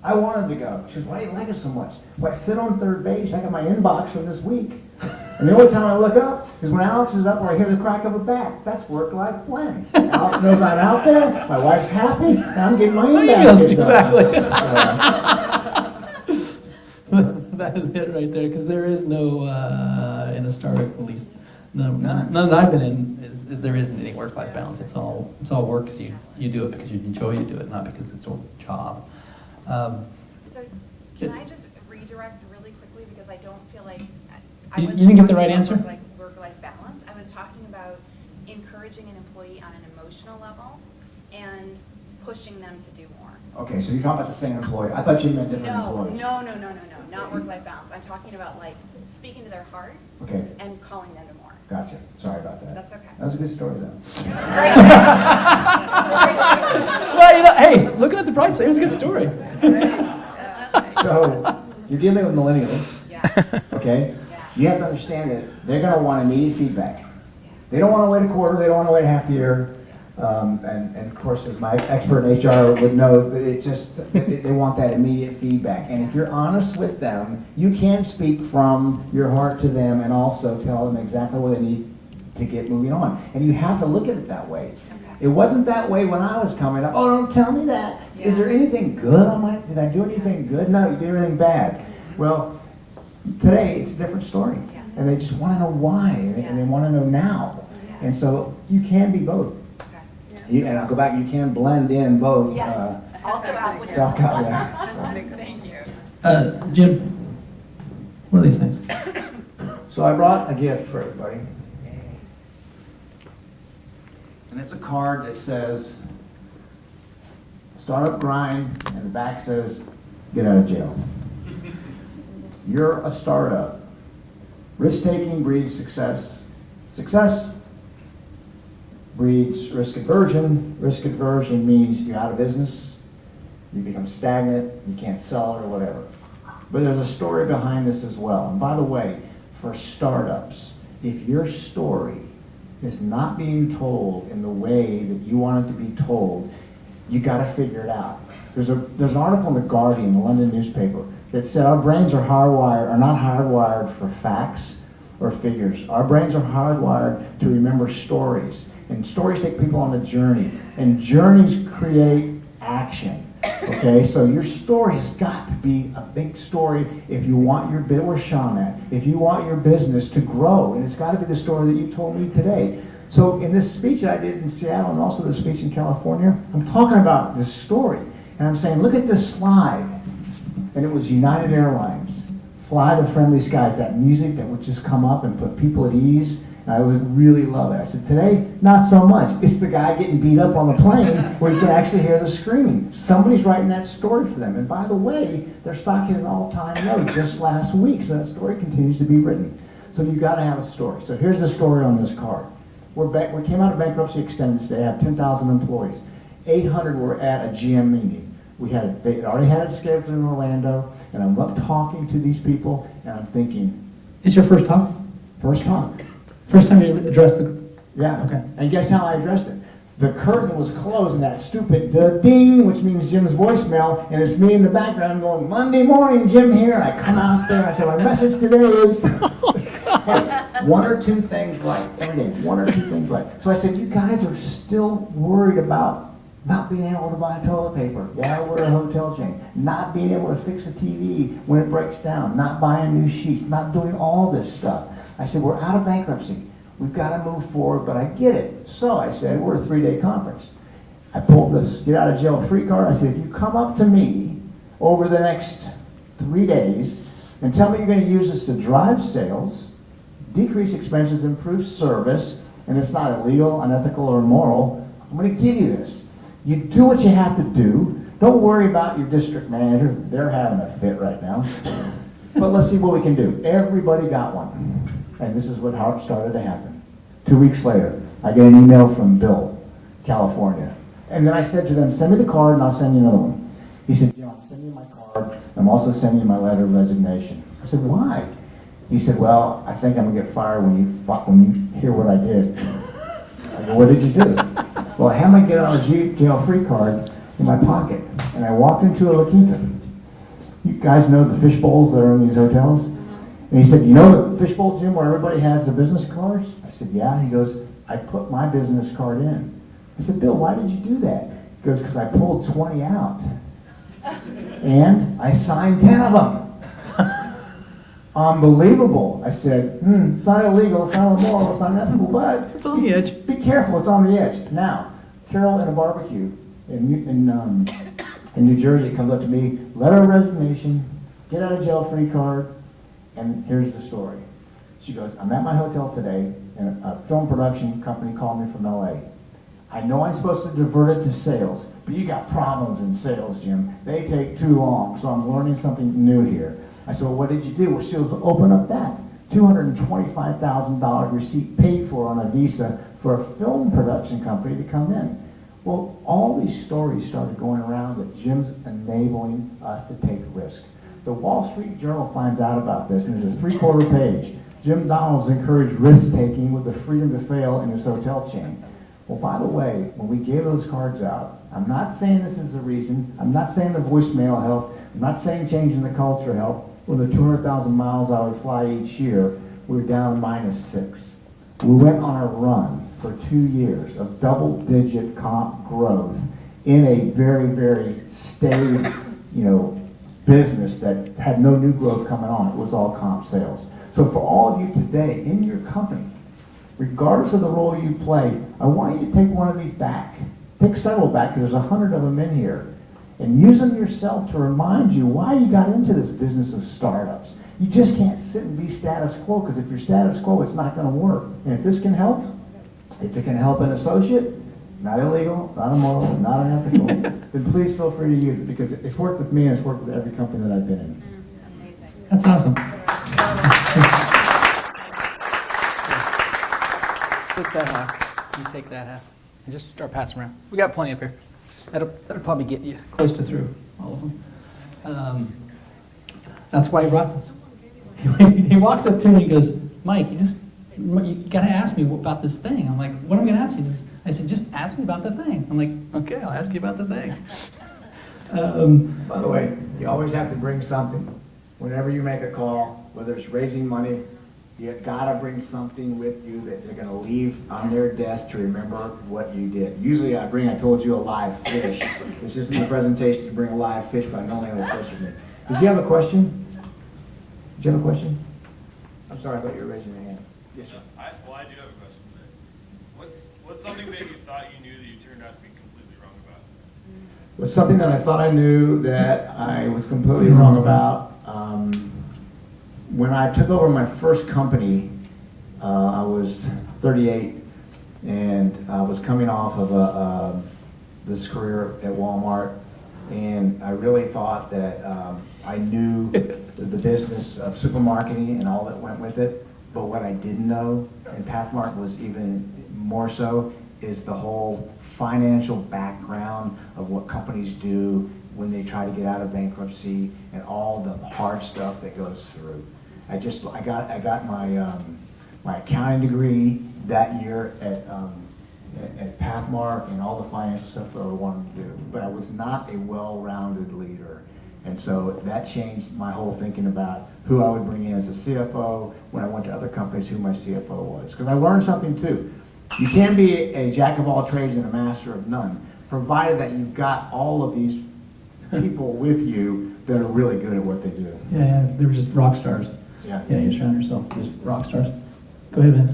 I wanted to go. She goes, why do you like it so much? Well, I sit on third base. I got my inbox from this week. And the only time I look up is when Alex is up or I hear the crack of a bat. That's work-life blend. Alex knows I'm out there. My wife's happy. And I'm getting my inbox. Exactly. That is it right there, because there is no, in a startup at least, none that I've been in, there isn't any work-life balance. It's all work because you do it because you enjoy to do it, not because it's a job. So can I just redirect really quickly because I don't feel like You didn't get the right answer? Work-life balance. I was talking about encouraging an employee on an emotional level and pushing them to do more. Okay, so you're talking about the same employee. I thought you meant different employees. No, not work-life balance. I'm talking about like speaking to their heart Okay, and calling them to more. gotcha. Sorry about that. That's okay. That was a good story, though. It's a great Well, hey, looking at the bright side, it was a good story. So, you're dealing with millennials, Yeah. okay? Yeah. You have to understand that they're going to want immediate feedback. They don't want to wait a quarter, they don't want to wait a half year. And of course, as my expert in HR would know, that they want that immediate feedback. And if you're honest with them, you can speak from your heart to them and also tell them exactly what they need to get moving on. And you have to look at it that way. It wasn't that way when I was coming up. Oh, don't tell me that. Yeah. Is there anything good on my, did I do anything good? No, you did everything bad. Well, today it's a different story. Yeah. And they just want to know why, and they want to know now. Yeah. And so you can be both. Okay. And I'll go back, you can blend in both. Yes. Also applicable. Talk about that. Thank you. Jim, what are these things? So I brought a gift for everybody. And it's a card that says, Startup Grind, and the back says, get out of jail. You're a startup. Risk-taking breeds success. Success breeds risk aversion. Risk aversion means you're out of business, you become stagnant, you can't sell it or whatever. But there's a story behind this as well. And by the way, for startups, if your story is not being told in the way that you want it to be told, you got to figure it out. There's an article in The Guardian, the London newspaper, that said our brains are not hardwired for facts or figures. Our brains are hardwired to remember stories. And stories take people on a journey. And journeys create action. Okay, so your story has got to be a big story if you want your bit, where's Sean at? If you want your business to grow, and it's got to be the story that you told me today. So in this speech that I did in Seattle and also the speech in California, I'm talking about this story. And I'm saying, look at this slide. And it was United Airlines, Fly the Friendly Skies, that music that would just come up and put people at ease. And I would really love it. I said, today, not so much. It's the guy getting beat up on the plane where you can actually hear the screaming. Somebody's writing that story for them. And by the way, their stock hit an all-time low just last week. So that story continues to be written. So you've got to have a story. So here's the story on this card. We came out of bankruptcy extended today. I have 10,000 employees. 800 were at a GM meeting. They already had it scheduled in Orlando. And I'm up talking to these people. And I'm thinking. It's your first talk? First talk. First time you addressed the... Yeah. Okay. And guess how I addressed it? The curtain was closed and that stupid ding, which means Jim's voicemail, and it's me in the background going, Monday morning, Jim here. And I come out there and I say, my message today is hey, one or two things right every day. One or two things right. So I said, you guys are still worried about not being able to buy toilet paper. Yeah, we're a hotel chain. Not being able to fix a TV when it breaks down. Not buying new sheets. Not doing all this stuff. I said, we're out of bankruptcy. We've got to move forward, but I get it. So I said, we're a 3-day conference. I pulled this get out of jail free card. I said, if you come up to me over the next 3 days and tell me you're going to use this to drive sales, decrease expenses, improve service, and it's not illegal, unethical, or immoral, I'm going to give you this. You do what you have to do. Don't worry about your district manager. They're having a fit right now. But let's see what we can do. Everybody got one. And this is what how it started to happen. 2 weeks later, I get an email from Bill, California. And then I said to them, send me the card and I'll send you another one. He said, Jim, I'm sending you my card. I'm also sending you my letter of resignation. I said, why? He said, well, I think I'm going to get fired when you hear what I did. I go, what did you do? Well, I had my get out of jail free card in my pocket. And I walked into a La Quinta. You guys know the fish bowls that are in these hotels? And he said, you know the fishbowl, Jim, where everybody has their business cards? I said, yeah. He goes, I put my business card in. I said, Bill, why did you do that? He goes, because I pulled 20 out. And I signed 10 of them. Unbelievable. I said, it's not illegal, it's not immoral, it's not ethical, but... It's on the edge. Be careful, it's on the edge. Now, Carol at a barbecue in New Jersey comes up to me, letter of resignation, get out of jail free card. And here's the story. She goes, I'm at my hotel today, and a film production company called me from LA. I know I'm supposed to divert it to sales, but you got problems in sales, Jim. They take too long, so I'm learning something new here. I said, well, what did you do? Well, she goes, open up that. $225,000 receipt paid for on a visa for a film production company to come in. Well, all these stories started going around that Jim's enabling us to take risk. The Wall Street Journal finds out about this, and there's a 3/4 page. Jim Donald's encouraged risk-taking with the freedom to fail in his hotel chain. Well, by the way, when we gave those cards out, I'm not saying this is the reason. I'm not saying the voicemail helped. I'm not saying changing the culture helped. With the 200,000 miles I would fly each year, we were down -6. We went on a run for 2 years of double-digit comp growth in a very, very staid, business that had no new growth coming on. It was all comp sales. So for all of you today in your company, regardless of the role you play, I want you to take one of these back. Take several back, because there's 100 of them in here. And use them yourself to remind you why you got into this business of startups. You just can't sit and be status quo, because if you're status quo, it's not going to work. And if this can help, if it can help an associate, not illegal, not immoral, not unethical, then please feel free to use it, because it's worked with me and it's worked with every company that I've been in. Amazing. That's awesome. Take that half. You take that half. And just start passing around. We got plenty up here. That'll probably get you close to through all of them. That's why he brought this. He walks up to me and he goes, Mike, you got to ask me about this thing. I'm like, what am I going to ask you? I said, just ask me about the thing. I'm like, okay, I'll ask you about the thing. By the way, you always have to bring something. Whenever you make a call, whether it's raising money, you gotta bring something with you that they're gonna leave on their desk to remember what you did. Usually I told you, a live fish. This isn't a presentation to bring a live fish, but I don't have a fish with me. Did you have a question? Did you have a question? I'm sorry, I thought you were raising your hand. Yes, sir. I do have a question. What's something that you thought you knew that you turned out to be completely wrong about? What's something that I thought I knew that I was completely wrong about? When I took over my first company, I was 38, and I was coming off of this career at Walmart, and I really thought that I knew the business of supermarketing and all that went with it, but what I didn't know, and Pathmark was even more so, is the whole financial background of what companies do when they try to get out of bankruptcy and all the hard stuff that goes through. I got my accounting degree that year at Pathmark and all the financial stuff that I wanted to do, but I was not a well-rounded leader. And so that changed my whole thinking about who I would bring in as a CFO when I went to other companies, who my CFO was. Because I learned something too. You can be a jack of all trades and a master of none, provided that you've got all of these people with you that are really good at what they do. Yeah, they were just rock stars. Yeah. Yeah, you surround yourself with just rock stars. Go ahead, Vince.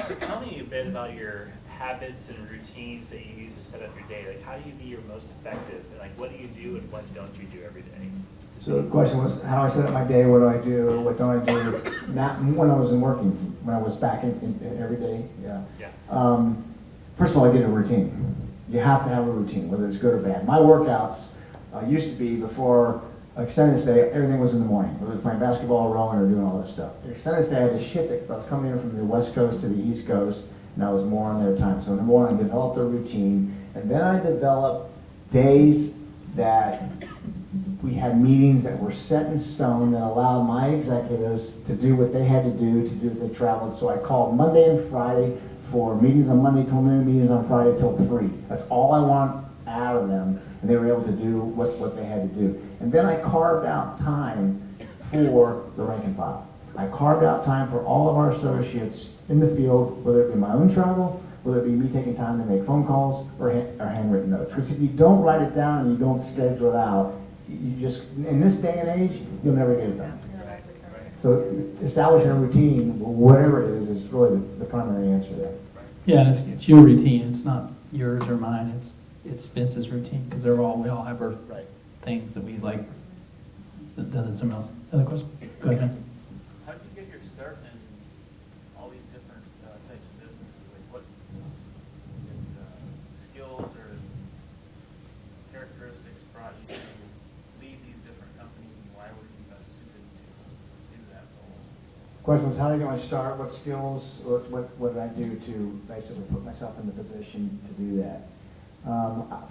So tell me a bit about your habits and routines that you use to set up your day. Like, how do you be your most effective? And like, what do you do and what don't you do every day? So the question was, how do I set up my day? What do I do? What don't I do? Not when I was working, when I was back in every day. Yeah. First of all, I get a routine. You have to have a routine, whether it's good or bad. My workouts used to be before extended stay, everything was in the morning. Whether it was playing basketball, rowing, or doing all that stuff. Extended stay, I had to shift it because I was coming in from the West Coast to the East Coast, and I was more on their time. So number one, I developed a routine, and then I developed days that we had meetings that were set in stone that allowed my executives to do what they had to do if they traveled. So I called Monday and Friday for meetings on Monday till noon, meetings on Friday till 3. That's all I want out of them, and they were able to do what they had to do. And then I carved out time for the rank and file. I carved out time for all of our associates in the field, whether it be my own travel, whether it be me taking time to make phone calls or handwritten notes. Because if you don't write it down and you don't schedule it out, you just, in this day and age, you'll never get it done. So establishing a routine, whatever it is really the primary answer there. Yeah, and it's your routine. It's not yours or mine. It's Vince's routine because we all have our things that we like than someone else. Other question? Go ahead, Vince. How did you get your start in all these different types of businesses? Like, what skills or characteristics brought you to lead these different companies, and why were you best suited to do that role? Question was, how did I start? What skills? What did I do to basically put myself in the position to do that?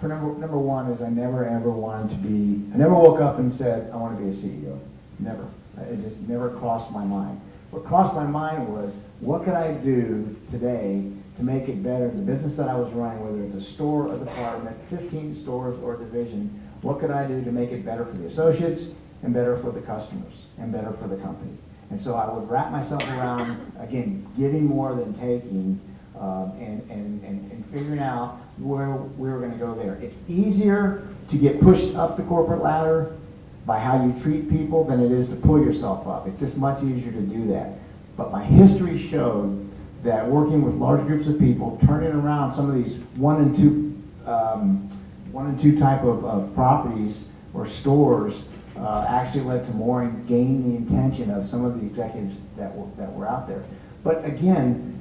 For number one is I never ever wanted to be. I never woke up and said I want to be a CEO. Never. It just never crossed my mind. What crossed my mind was, what could I do today to make it better? The business that I was running, whether it's a store, a department, 15 stores, or a division, what could I do to make it better for the associates and better for the customers and better for the company? And so I would wrap myself around, again, giving more than taking, and figuring out where we were going to go there. It's easier to get pushed up the corporate ladder by how you treat people than it is to pull yourself up. It's just much easier to do that. But my history showed that working with large groups of people, turning around some of these one and two type of properties or stores actually led to more and gained the attention of some of the executives that were out there. But again,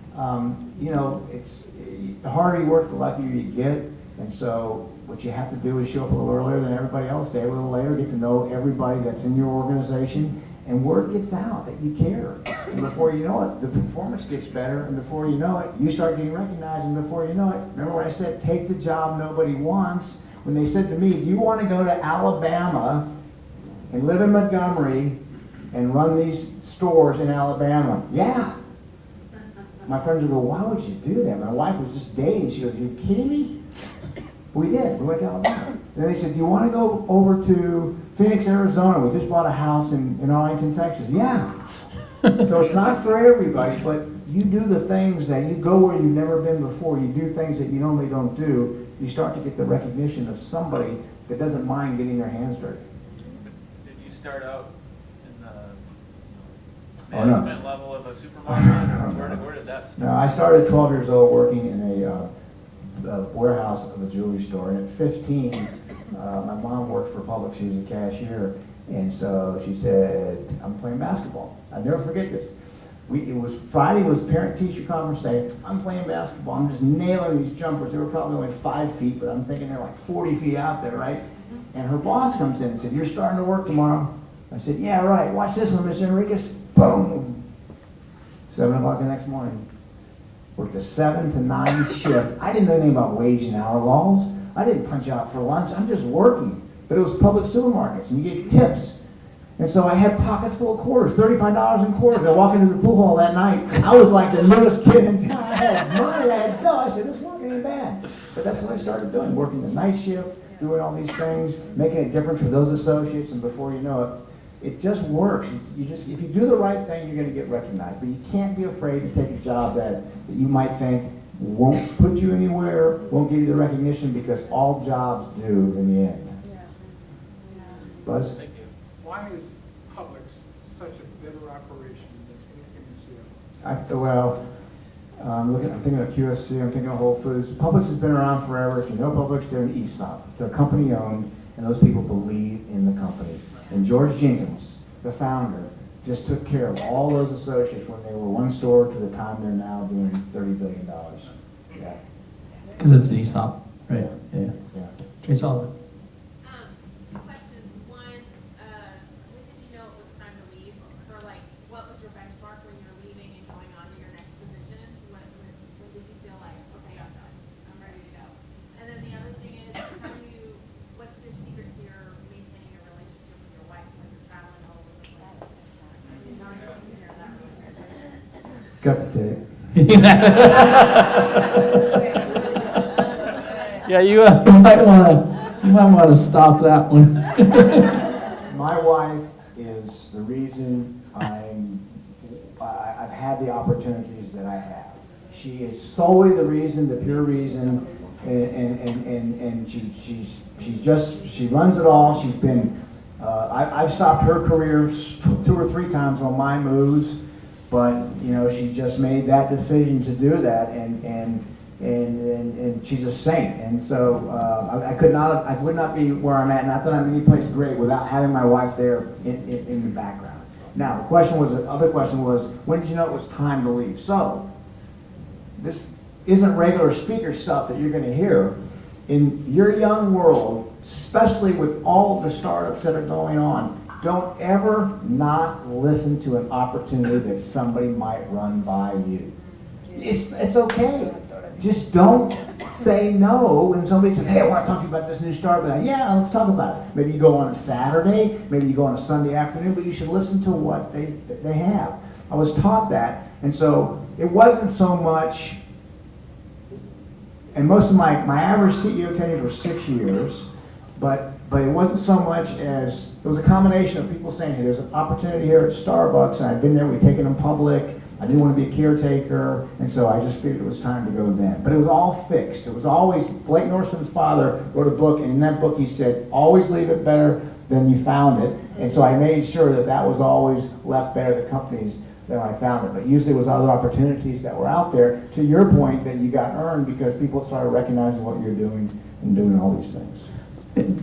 it's the harder you work, the luckier you get. And so what you have to do is show up a little earlier than everybody else, stay a little later, get to know everybody that's in your organization, and word gets out that you care. And before you know it, the performance gets better, and before you know it, you start getting recognized, and before you know it, remember when I said, take the job nobody wants? When they said to me, do you want to go to Alabama and live in Montgomery and run these stores in Alabama? Yeah. My friends would go, why would you do that? My wife was just dating. She goes, are you kidding me? We did. We went to Alabama. Then they said, do you want to go over to Phoenix, Arizona? We just bought a house in Arlington, Texas. Yeah. So it's not for everybody, but you do the things that you go where you've never been before. You do things that you normally don't do. You start to get the recognition of somebody that doesn't mind getting their hands dirty. Did you start out in the Oh, no. management level of a supermarket, or where did that start? No, I started at 12 years old working in a warehouse of a jewelry store, and at 15, my mom worked for Publix. She was a cashier, and so she said, I'm playing basketball. I'll never forget this. Friday was parent-teacher conference day. I'm playing basketball. I'm just nailing these jumpers. They were probably only 5 feet, but I'm thinking they're like 40 feet out there, right? And her boss comes in and said, you're starting to work tomorrow? I said, yeah, right. Watch this one, Miss Enriquez. Boom. 7 o'clock the next morning. Worked a 7 to 9 shift. I didn't know anything about wage and hour laws. I didn't punch out for lunch. I'm just working. But it was public supermarkets, and you get tips. And so I had pockets full of quarters, $35 in quarters. I walk into the pool hall that night. I was like the newest kid in town. I had money. I had dough. I said, this wasn't any bad. But that's what I started doing, working the night shift, doing all these things, making a difference for those associates, and before you know it, it just works. If you do the right thing, you're going to get recognized. But you can't be afraid to take a job that you might think won't put you anywhere, won't give you the recognition, because all jobs do in the end. Buzz? Thank you. Why is Publix such a better operation than anything you see? I'm thinking of QSC, I'm thinking of Whole Foods. Publix has been around forever. If you know Publix, they're an ESOP. They're company owned, and those people believe in the company. And George Jenkins, the founder, just took care of all those associates when they were one store to the time they're now doing $30 billion. Yeah. Because it's an ESOP, right? Yeah. Yeah. Trace Oliver. Two questions. One, when did you know it was time to leave? Or like, what was your benchmark when you were leaving and going on to your next positions? When did you feel like, okay, I'm done, I'm ready to go? And then the other thing is, what's your secret to your maintaining a relationship with your wife when you're traveling all over the place? Got the tape. Yeah, you might want to stop that one. My wife is the reason I've had the opportunities that I have. She is solely the reason, the pure reason, and she runs it all. She's been, I've stopped her career 2 or 3 times on my moves, but she just made that decision to do that, and she's a saint. And so I would not be where I'm at. Not that I'm any place great without having my wife there in the background. Now the other question was, when did you know it was time to leave? So this isn't regular speaker stuff that you're going to hear. In your young world, especially with all the startups that are going on, don't ever not listen to an opportunity that somebody might run by you. It's okay. Just don't say no when somebody says, hey, I want to talk to you about this new startup. Yeah, let's talk about it. Maybe you go on a Saturday, maybe you go on a Sunday afternoon, but you should listen to what they have. I was taught that, and so it wasn't so much, and most of my average CEO tenures were 6 years, but it wasn't so much as, it was a combination of people saying, hey, there's an opportunity here at Starbucks, and I've been there, we've taken them public, I didn't want to be a caretaker, and so I just figured it was time to go then. But it was all fixed. It was always, Blake Nordstrom's father wrote a book, and in that book he said, always leave it better than you found it. And so I made sure that was always left better to companies than I found it. But usually it was other opportunities that were out there, to your point, that you got earned because people started recognizing what you're doing and doing all these things.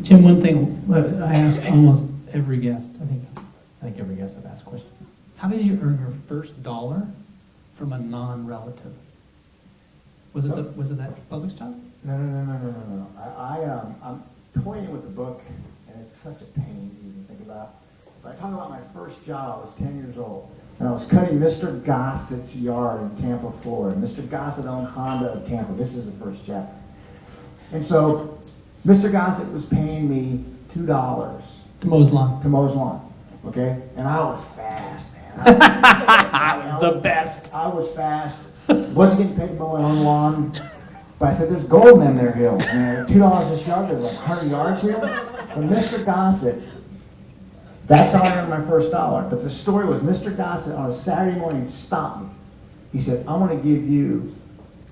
Jim, one thing I ask almost every guest, I think every guest I've asked a question. How did you earn your first dollar from a non-relative? Was it that Publix job? No. I'm toying with the book, and it's such a pain to even think about. But I talk about my first job. I was 10 years old. And I was cutting Mr. Gossett's yard in Tampa, Florida. Mr. Gossett owned Honda of Tampa. This is the first chapter. And so Mr. Gossett was paying me $2 To mow his lawn. to mow his lawn. Okay? And I was fast, man. That was the best. I was fast. Wasn't getting paid to mow my own lawn. But I said, there's gold in their hills. And $2 a yard, there's like 100 yards here. But Mr. Gossett, that's how I earned my first dollar. But the story was Mr. Gossett on a Saturday morning stopped me. He said, I'm going to give you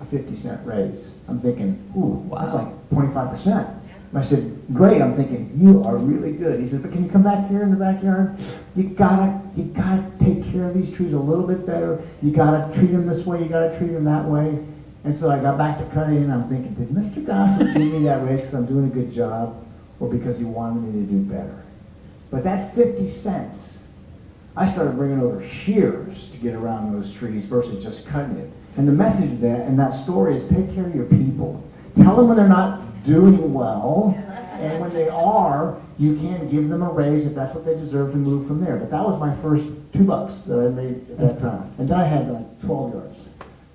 a 50-cent raise. I'm thinking, ooh, that's like 25%. And I said, great. I'm thinking, you are really good. He said, but can you come back here in the backyard? You gotta take care of these trees a little bit better. You gotta treat them this way. You gotta treat them that way. And so I got back to cutting, and I'm thinking, did Mr. Gossett give me that raise because I'm doing a good job, or because he wanted me to do better? But that 50 cents, I started bringing over shears to get around those trees versus just cutting it. And the message of that in that story is take care of your people. Tell them when they're not doing well, and when they are, you can give them a raise if that's what they deserve to move from there. But that was my first $2 that I made at that time. And then I had like 12 yards.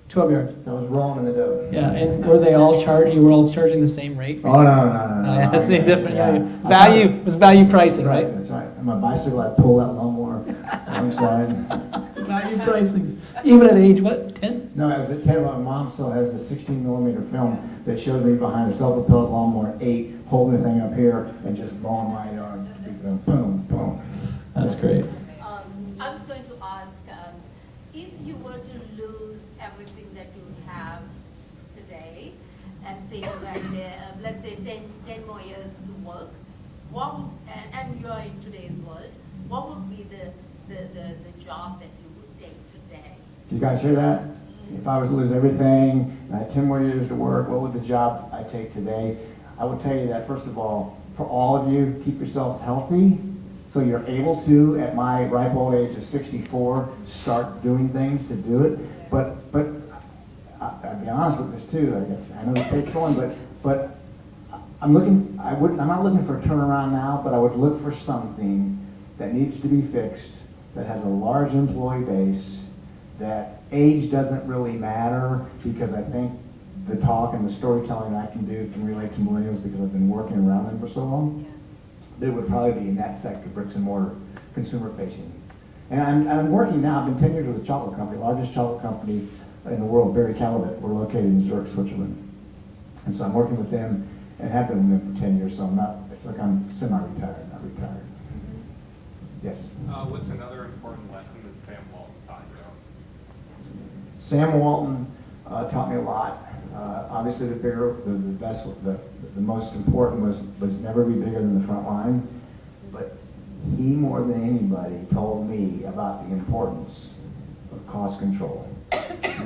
12 yards. So I was rolling in the dough. Yeah, and were they all charging? You were all charging the same rate? Oh, no. That's the different. Yeah. Value was value pricing, right? That's right. And my bicycle, I pull that lawnmower alongside. Value pricing. Even at age what? 10? No, I was at 10. My mom still has a 16mm film that shows me behind a self-propelled lawnmower 8, holding the thing up here and just mowing my yard. Boom, boom. That's great. I was going to ask, if you were to lose everything that you have today, and say you had, let's say 10 more years to work, what would, and you are in today's world, what would be the job that you would take today? Do you guys hear that? If I was to lose everything, and I had 10 more years to work, what would the job I take today? I would tell you that, first of all, for all of you, keep yourselves healthy so you're able to, at my ripe old age of 64, start doing things to do it. But I'll be honest with this too. I know it takes one, but I'm not looking for a turnaround now, but I would look for something that needs to be fixed, that has a large employee base, that age doesn't really matter, because I think the talk and the storytelling I can do can relate to millennials because I've been working around them for so long. It would probably be in that sector, bricks and mortar, consumer facing. And I'm working now, I've been 10 years with a chocolate company, largest chocolate company in the world, Barry Callebaut. We're located in Zurich, Switzerland. And so I'm working with them and have been with them for 10 years, so it's like I'm semi-retired, not retired. Yes? What's another important lesson that Sam Walton taught you? Sam Walton taught me a lot. Obviously, the most important was never be bigger than the front line. But he, more than anybody, told me about the importance of cost control.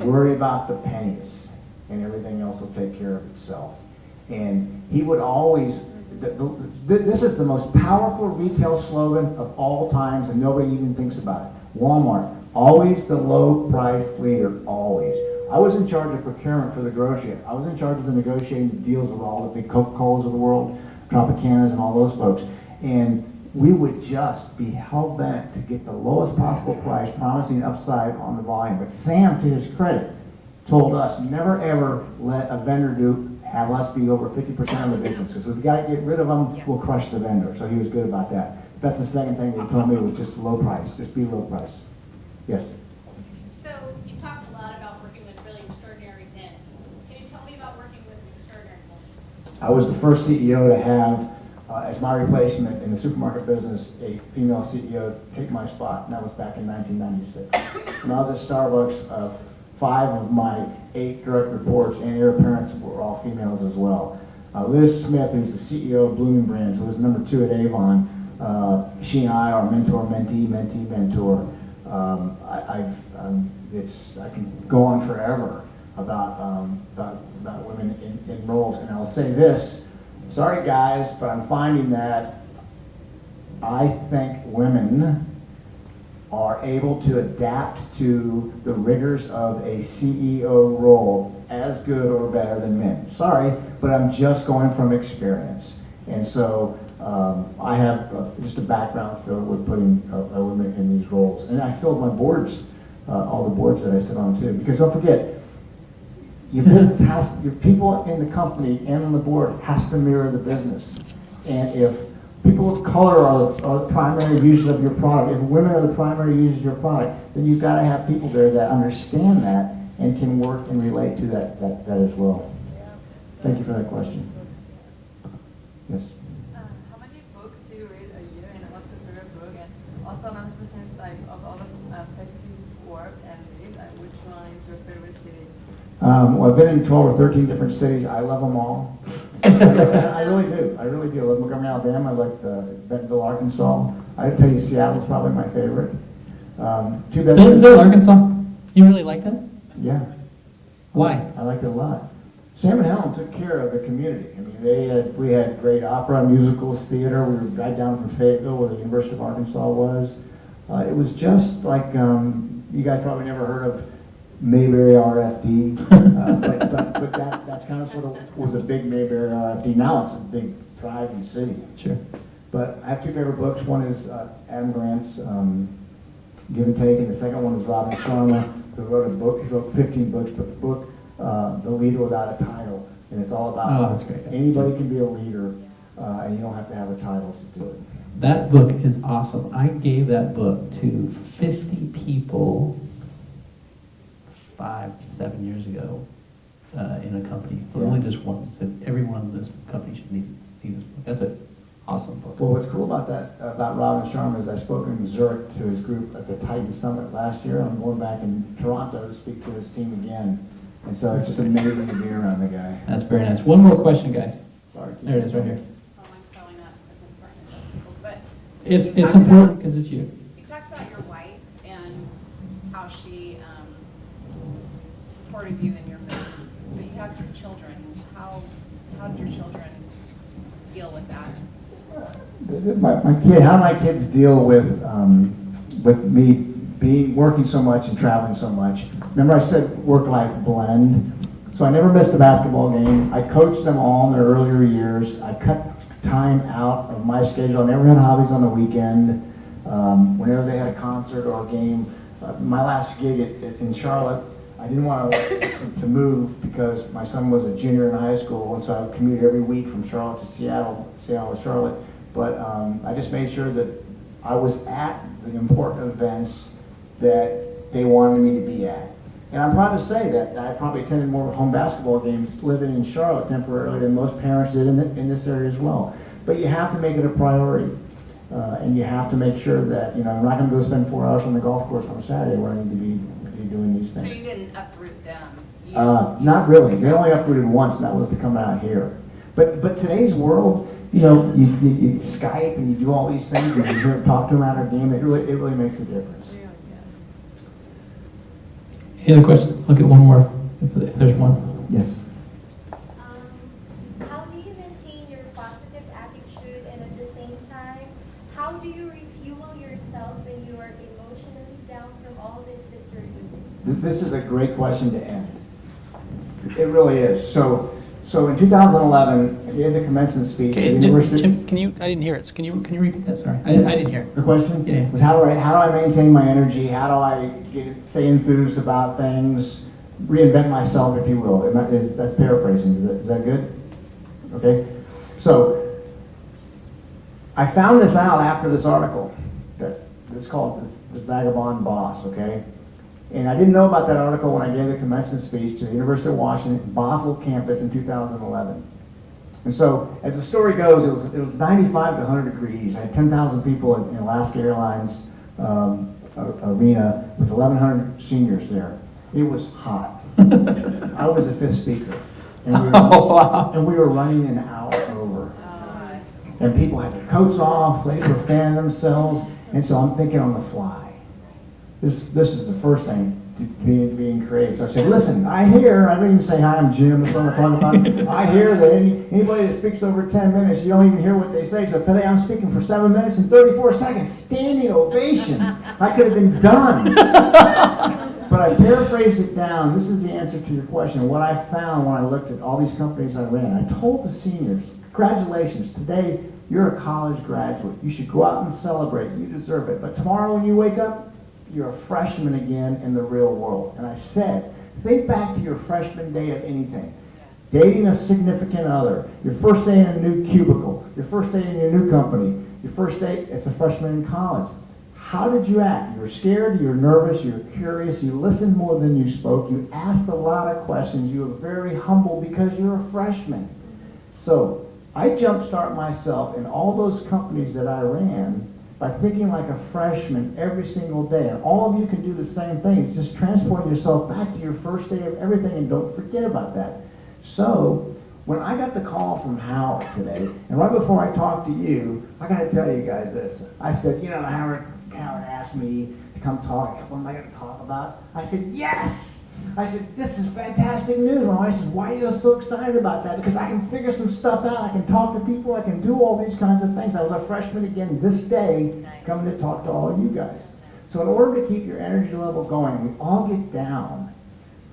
Worry about the pennies, and everything else will take care of itself. And he would always. This is the most powerful retail slogan of all times, and nobody even thinks about it. Walmart, always the low price leader, always. I was in charge of procurement for the grocery. I was in charge of the negotiating deals with all the big Coca-Colas of the world, Tropicanas and all those folks. And we would just be hell-bent to get the lowest possible price, promising upside on the volume. But Sam, to his credit, told us never ever let a vendor have us be over 50% of the business. Because if we got to get rid of them, we'll crush the vendor. So he was good about that. That's the second thing he told me, was just low price. Just be low price. Yes? So you've talked a lot about working with really extraordinary men. Can you tell me about working with an extraordinary woman? I was the first CEO to have, as my replacement in the supermarket business, a female CEO take my spot, and that was back in 1996. When I was at Starbucks, 5 of my 8 direct reports and heir apparents were all females as well. Liz Smith, who's the CEO of Blooming Brands, who was number 2 at Avon, she and I are mentor, mentee, mentor. I can go on forever about women in roles, and I'll say this. Sorry guys, but I'm finding that I think women are able to adapt to the rigors of a CEO role as good or better than men. Sorry, but I'm just going from experience. And so I have just a background filled with putting women in these roles. And I filled my boards, all the boards that I sit on too. Because don't forget, your business has, your people in the company and on the board has to mirror the business. And if people of color are the primary users of your product, if women are the primary users of your product, then you've got to have people there that understand that and can work and relate to that as well. Thank you for that question. Yes. How many books do you read a year, and what's your favorite book? And also another question is like of all the places you work and live, which one is your favorite city? Well, I've been in 12 or 13 different cities. I love them all. I really do. I really do. I love Montgomery, Alabama. I like Bentonville, Arkansas. I tell you, Seattle's probably my favorite. Bentonville, Arkansas. You really like that? Yeah. Why? I liked it a lot. Sam and Helen took care of the community. I mean, we had great opera, musicals, theater. We were right down from Fayetteville, where the University of Arkansas was. It was just like, you guys probably never heard of Mayberry RFD, but that's kind of sort of was a big Mayberry RFD. Now it's a big thriving city. Sure. But I have two favorite books. One is Adam Grant's Give and Take, and the second one is Robin Sharma, who wrote a book. He wrote 15 books, but the book, The Leader Without a Title, and it's all about that's great. anybody can be a leader, and you don't have to have a title to do it. That book is awesome. I gave that book to 50 people 5-7 years ago in a company. Only just one. Said everyone in this company should need this book. That's an awesome book. Well, what's cool about that, about Robin Sharma, is I spoke in Zurich to his group at the Titan Summit last year. I'm going back in Toronto to speak to his team again. And so it's just amazing to be around the guy. That's very nice. One more question, guys. Sorry. There it is, right here. Oh, mine's probably not as important as other people's, but It's important because it's you. you talked about your wife and how she supported you in your moves. But you have 2 children. How did your children deal with that? How do my kids deal with me working so much and traveling so much? Remember I said work-life blend? So I never missed a basketball game. I coached them all in their earlier years. I cut time out of my schedule. I never had hobbies on the weekend. Whenever they had a concert or a game. My last gig in Charlotte, I didn't want to move because my son was a junior in high school, and so I would commute every week from Charlotte to Seattle to Charlotte. But I just made sure that I was at the important events that they wanted me to be at. And I'm proud to say that I probably attended more home basketball games living in Charlotte temporarily than most parents did in this area as well. But you have to make it a priority. And you have to make sure that, I'm not going to go spend 4 hours on the golf course on a Saturday where I need to be doing these So things. you didn't uproot them? Not really. They only uprooted once, and that was to come out here. But today's world, you Skype and you do all these things and you talk to them at our game, it really makes a difference. Any other questions? Look at one more, if there's one. Yes. How do you maintain your positive attitude, and at the same time, how do you refuel yourself when you are emotionally down from all this that you're doing? This is a great question to end. It really is. So in 2011, I gave the commencement speech at the University. Jim, I didn't hear it. So can you repeat that? Sorry, I didn't hear it. The question Yeah. was how do I maintain my energy? How do I stay enthused about things? Reinvent myself, if you will. That's paraphrasing. Is that good? Okay. So I found this out after this article that it's called the Vagabond Boss. Okay. And I didn't know about that article when I gave the commencement speech to the University of Washington, Bothell campus in 2011. And so, as the story goes, it was 95 to 100 degrees. I had 10,000 people in Alaska Airlines arena with 1,100 seniors there. It was hot. I was the 5th speaker. And we were running an hour over. And people had their coats off, ladies were fanning themselves, and so I'm thinking on the fly. This is the first thing, being creative. So I said, listen, I didn't even say, hi, I'm Jim, that's what I'm talking about. I hear that anybody that speaks over 10 minutes, you don't even hear what they say. So today I'm speaking for 7 minutes and 34 seconds. Standing ovation. I could have been done. But I paraphrased it down. This is the answer to your question. What I found when I looked at all these companies I ran, I told the seniors, congratulations, today You're a college graduate. You should go out and celebrate. You deserve it. But tomorrow when you wake up, you're a freshman again in the real world. And I said, think back to your freshman day of anything. Dating a significant other, your first day in a new cubicle, your first day in your new company, your first day as a freshman in college. How did you act? You were scared, you were nervous, you were curious, you listened more than you spoke, you asked a lot of questions, you were very humble because you're a freshman. So I jumpstart myself in all those companies that I ran by thinking like a freshman every single day. And all of you can do the same thing. It's just transporting yourself back to your first day of everything, and don't forget about that. So when I got the call from Howard today, and right before I talked to you, I got to tell you guys this. I said, you know, Howard asked me to come talk. What am I going to talk about? I said, yes! I said, this is fantastic news. My wife said, why are you so excited about that? Because I can figure some stuff out. I can talk to people. I can do all these kinds of things. I was a freshman again this day, coming to talk to all of you guys. So in order to keep your energy level going, we all get down.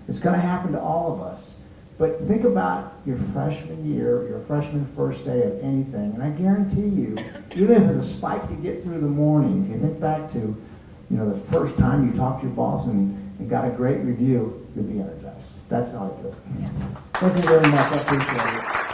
It's going to happen to all of us. But think about your freshman year, your freshman first day of anything. And I guarantee you, even if it's a spike to get through the morning, if you think back to, you know, the first time you talked to your boss and got a great review, you'll be energized. That's how I do it. Thank you very much. I appreciate it.